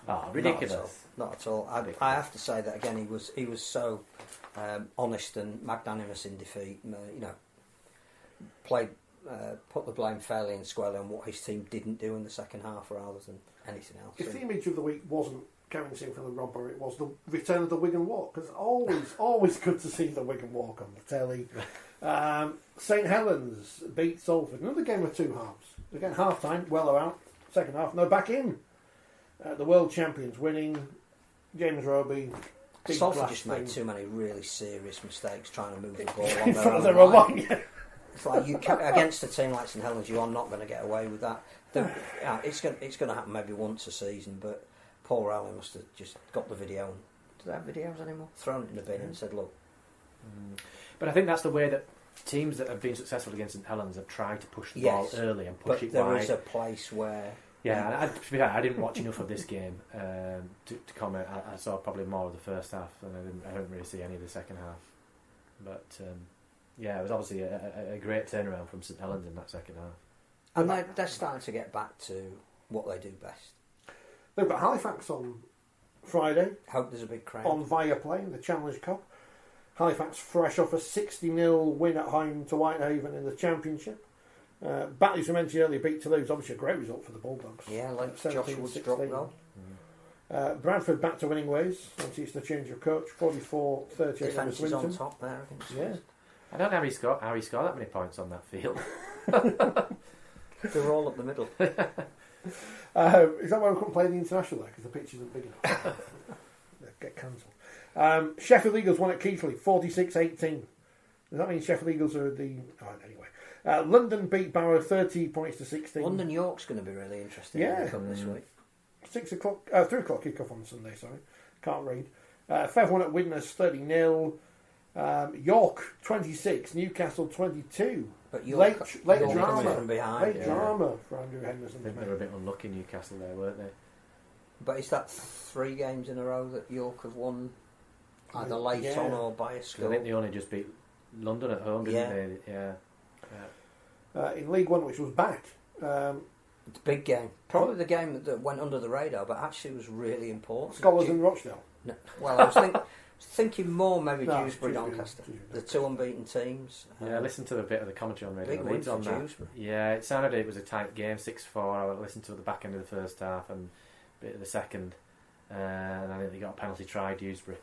that's ridiculous. Not at all. I have to say that again. He was so honest and magnanimous in defeat. Played put the blame fairly and squarely on what his team didn't do in the second half rather than anything else. If the image of the week wasn't Kevin Sinfield and Rob Burrow, it was the return of the Wigan Walk, because always good to see the Wigan Walk on the telly. St Helens beat Salford. Another game with two halves. Again, half time, Weller out. Second half, no, back in. The world champions winning. James Roby. Salford just made too many really serious mistakes trying to move the ball in front of their own line. It's like against a team like St Helens, you are not going to get away with that. It's going to happen maybe once a season, but Paul Rowley must have just got the video and do they have videos anymore? Thrown it in the bin and said, look. But I think that's the way that teams that have been successful against St Helens have tried to push the ball early and push it there wide. There is a place where... Yeah, to be fair, I didn't watch enough of this game to comment. I saw probably more of the first half, and I didn't really see any of the second half. But it was obviously a great turnaround from St Helens in that second half. And they're starting to get back to what they do best. They've got Halifax on Friday. Hope there's a big crowd. On Viaplay in the Challenge Cup. Halifax fresh off a 60-0 win at home to Whitehaven in the Championship. Battlers, we mentioned earlier, beat Toulouse, obviously a great result for the Bulldogs. Yeah, like Josh Wood's drop goal. Bradford back to winning ways. Obviously it's the change of coach, 44-38. Defence is on top there. I don't know how he scored that many points on that field. They were all up the middle. Is that why we couldn't play the international there? Because the pitch isn't big enough. They get cancelled. Sheffield Eagles won at Keighley, 46-18. Does that mean Sheffield Eagles are the... Oh, anyway. London beat Barrow 30 points to 16. London York's going to be really interesting in the cup this week. 3 o'clock kick-off on Sunday, sorry. Can't read. Fev won at Widnes 30-0. York 26, Newcastle 22. But late York drama. from behind. Late drama for Andrew Henderson. I think they were a bit unlucky, Newcastle, there, weren't they? But is that 3 games in a row that York have won either late on or by a score? I think they only just beat London at home, didn't they? Yeah. In League One, which was back. It's a big game. Probably the game that went under the radar, but actually was really important. Scholars and Rochdale. No, well, I was thinking more maybe Dewsbury, Doncaster. The 2 unbeaten teams. Yeah, I listened to a bit of the commentary on Radio Big win Leeds for on that. Dewsbury. Yeah, it sounded it was a tight game, 6-4. I listened to the back end of the first half and a bit of the second. And I think they got a penalty try, Dewsbury.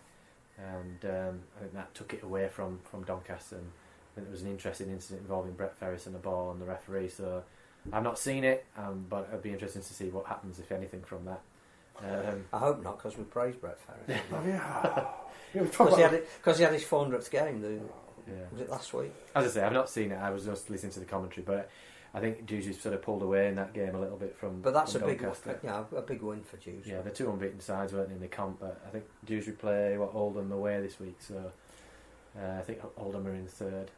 And I think that took it away from Doncaster. And I think there was an interesting incident involving Brett Ferris and the ball and the referee. So I've not seen it, but it'd be interesting to see what happens, if anything, from that. I hope not, because we praised Brett Ferris. Because he had his 400th game. Was it last week? As I say, I've not seen it. I was just listening to the commentary, but I think Dewsbury sort of pulled away in that game a little bit from. But that's from a big win for Dewsbury. Yeah, the 2 unbeaten sides weren't in the comp, but I think Dewsbury play Oldham away this week, so I think Oldham are in 3rd.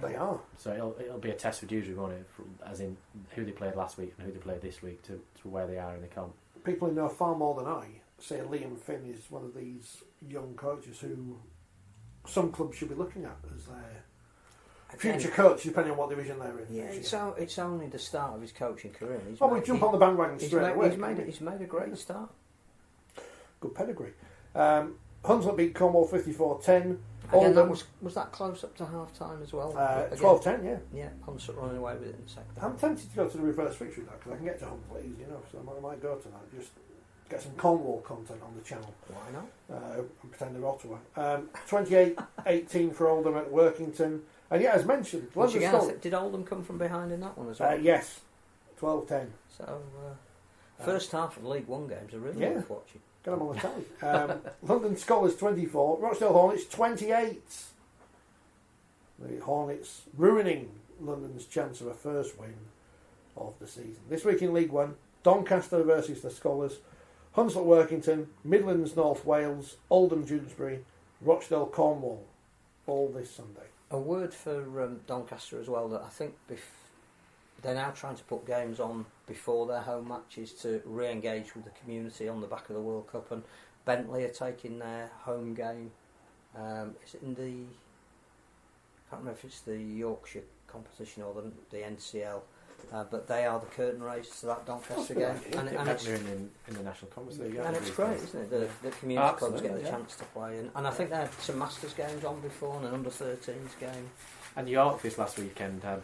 They are. So it'll be a test for Dewsbury, won't it? As in who they played last week and who they played this week to where they are in the comp. People who know far more than I say Liam Finn is one of these young coaches who some clubs should be looking at as their future coach, depending on what division they're in. Yeah, it's only the start of his coaching career. We jump on the bandwagon straight away. He's made a great start. Good pedigree. Hunslet beat Cornwall 54-10. Again, was that close up to half time as well? 12-10, yeah. Yeah, Hunslet running away with it in the second. I'm tempted to go to the reverse fixture with that because I can get to Hunslet easy enough, so I might go to that. Just get some Cornwall content on the channel. Why not? And pretend they're Ottawa. 28-18 for Oldham at Workington. And yeah, as mentioned, did Oldham come from behind in that one as well? Yes, 12-10. So, first half of League One games are really worth watching. Get them on the telly. London Scholars 24, Rochdale Hornets 28. The Hornets ruining London's chance of a first win of the season. This week in League One, Doncaster versus the Scholars, Hunslet Workington, Midlands North Wales, Oldham Dewsbury, Rochdale Cornwall, all this Sunday. A word for Doncaster as well, that I think they're now trying to put games on before their home matches to re-engage with the community on the back of the World Cup, and Bentley are taking their home game. Is it in the? I can't remember if it's the Yorkshire competition or the NCL, but they are the curtain raisers to that Doncaster game, and it's in the National Conference League. And it's great, isn't it? The community clubs get the chance to play, and I think they had some Masters games on before and an under-13s game. And York this last weekend had.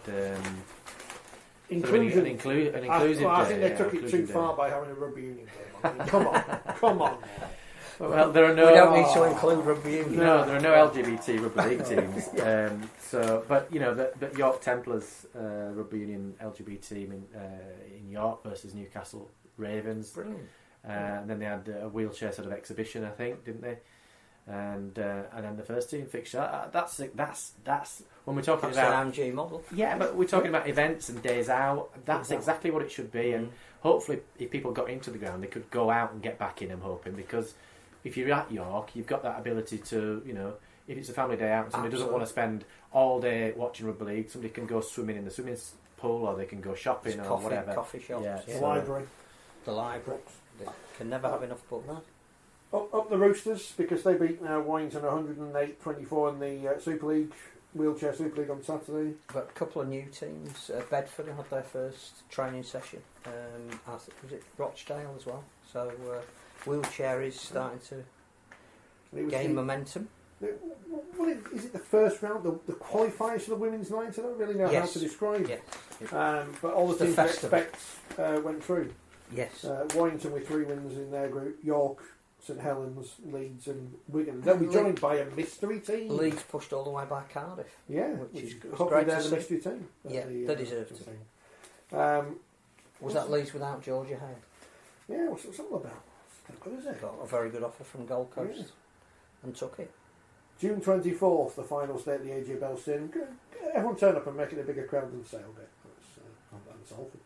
Inclusion. An inclusive day. I think they took it too far by having a rugby union game. I mean, come on. Well, there are no. We don't need to include rugby union. No, there are no LGBT rugby league teams. But York Templars rugby union LGBT team in York versus Newcastle Ravens. Brilliant. And then they had a wheelchair sort of exhibition, I think, didn't they? And then the first team fixture. That's when we're talking about an AMG model. Yeah, but we're talking about events and days out. That's exactly what it should be. And hopefully, if people got into the ground, they could go out and get back in. I'm hoping, because if you're at York, you've got that ability to, if it's a family day out and somebody doesn't want to spend all day watching rugby league, somebody can go swimming in the swimming pool, or they can go shopping or whatever. Coffee shops, the library. The library. They can never have enough books. Up the Roosters, because they beat Warrington 108-24 in the Super League, Wheelchair Super League on Saturday. But a couple of new teams. Bedford had their first training session. Was it Rochdale as well? So Wheelchair is starting to gain momentum. Is it the first round, the qualifiers for the women's night? I don't really know how to describe it. But all the teams we expect went through. Yes. Warrington with 3 wins in their group. York, St Helens, Leeds and Wigan. They'll be joined by a mystery team. Leeds pushed all the way by Cardiff. Yeah, which is hopefully they're the mystery team. They deserve to. Was that Leeds without Georgia Hale? Yeah, what's it all about? It's good, is it? Got a very good offer from Gold Coast and took it. June 24th, the final stay at the AJ Bell Stadium. Everyone turn up and make it a bigger crowd than Sailgate. That's awful.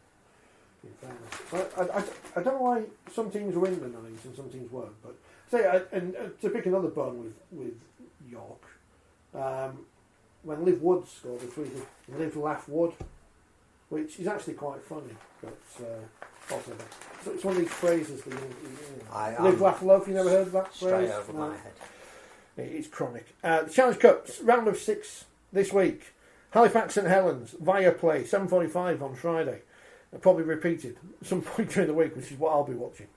I don't know why some teams win the night and some teams won't, but So, and to pick another bone with York, when Liv Wood scored the 3, Liv Laugh Wood, which is actually quite funny, but also so it's one of these phrases that Live, laugh, love. You never heard of that phrase? Straight over my head. It's chronic. The Challenge Cup, round of 6 this week. Halifax St Helens, via play, 7:45 on Friday. Probably repeated at some point during the week, which is what I'll be watching.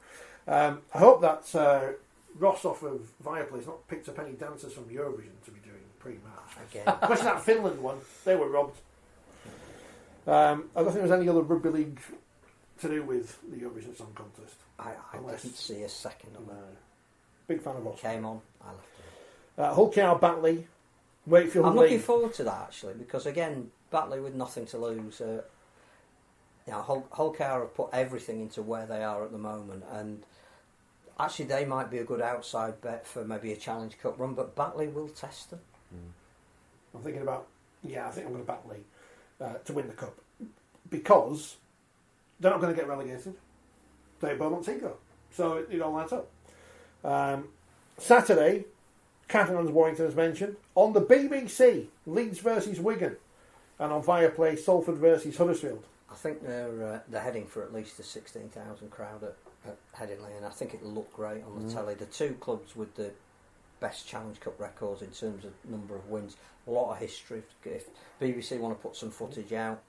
I hope that Ross off of Viaplay's not picked up any dancers from Eurovision to be doing pre-match. Again. Especially that Finland one, they were robbed. I don't think there's any other rugby league to do with the Eurovision Song Contest. I didn't see a second of it. Big fan of Ross. Came on, I left it. Hull KR Batley, Wakefield I'm League. looking forward to that actually, because again, Batley with nothing to lose. Hull KR have put everything into where they are at the moment, and actually they might be a good outside bet for maybe a Challenge Cup run, but Batley will test them. I'm thinking about, I think I'm going to Batley to win the cup, because they're not going to get relegated. They're Beaumont Tico, so it all adds up. Saturday, Catalans Warrington as mentioned, on the BBC, Leeds versus Wigan, and on Viaplay, Salford versus Huddersfield. I think they're heading for at least a 16,000 crowd at Headingley, and I think it'll look great on the telly. The two clubs with the best Challenge Cup records in terms of number of wins, a lot of history. If BBC want to put some footage out,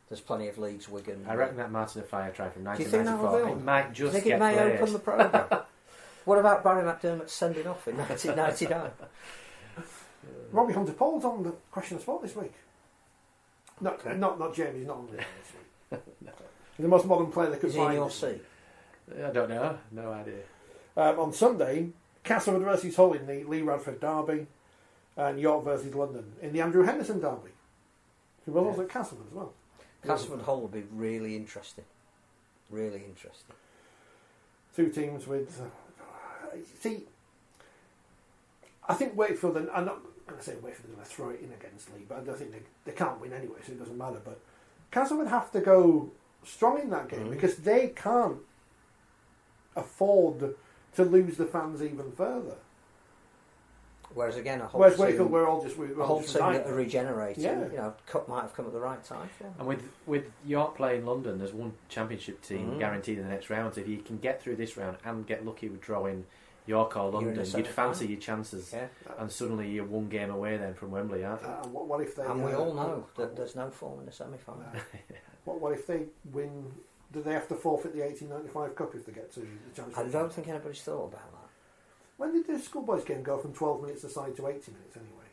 there's plenty of Leeds, Wigan. I reckon that Martin Fire try from 1994. Do you think that will It might just think get it may played. open the programme? What about Barry McDermott sending off in 1999? Robbie Hunter-Paul's on the Question of Sport this week. Not Jamie, he's not on there this week. He's the most modern player they could Is he in find. your seat? I don't know. No idea. On Sunday, Castleford versus Hull in the Lee Radford derby, and York versus London in the Andrew Henderson derby. He was also at Castleford as well. Castleford Hull will be really interesting. Really interesting. Two teams with... see, I think Wakefield, and I'm not going to say Wakefield are going to throw it in against Lee, but I don't think they can't win anyway, so it doesn't matter. But Castleford have to go strong in that game because they can't afford to lose the fans even further. Whereas again, Wakefield, we're all just a whole team that are regenerating. Yeah. Cup might have come at the right time for them. And with York playing London, there's one championship team guaranteed in the next round. So if you can get through this round and get lucky with drawing York or London, you'd fancy your chances. Yeah. And suddenly you're one game away then from Wembley, aren't you? What if they? And we all know that there's no form in the semi-final. What if they win? Do they have to forfeit the 1895 Cup if they get to the championship? I don't think anybody's thought about that. When did the schoolboys game go from 12 minutes aside to 80 minutes anyway?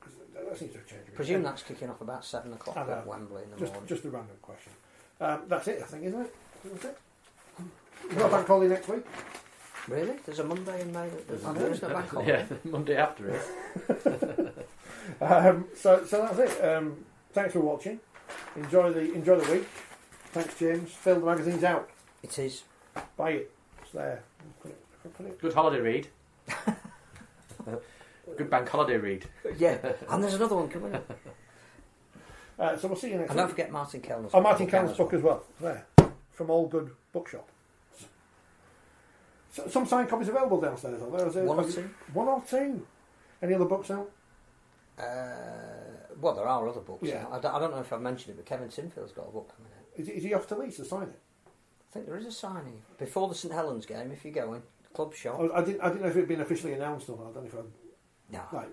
Because that seems to have changed. I presume that's kicking off about 7 o'clock at Wembley in the morning. Just a random question. That's it, I think, isn't it? That's it. We've got a bank holiday next week. Really? There's a Monday in May that there's no bank holiday? Yeah, the Monday after it. So that's it. Thanks for watching. Enjoy the week. Thanks, James. Phil, the magazine's out. It is. Buy it. It's there. Put it. Good holiday read. Good bank holiday read. Yeah, and there's another one coming up. So we'll see you next week. And don't forget Martin Kellner's book. Martin Kellner's book as well. There. From All Good Bookshop. So, some signed copies available downstairs, are there? One or two. One or two. Any other books out? Well, there are other books Yeah. out. I don't know if I've mentioned it, but Kevin Sinfield's got a book coming out. Is he off to Leeds to sign it? I think there is a signing. Before the St Helens game, if you're going. Club shop. I didn't know if it had been officially announced or not. I don't know if No. Right.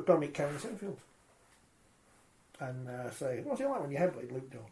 Go meet Kevin Sinfield and say, what's he like when you headbutt Luke Dawn?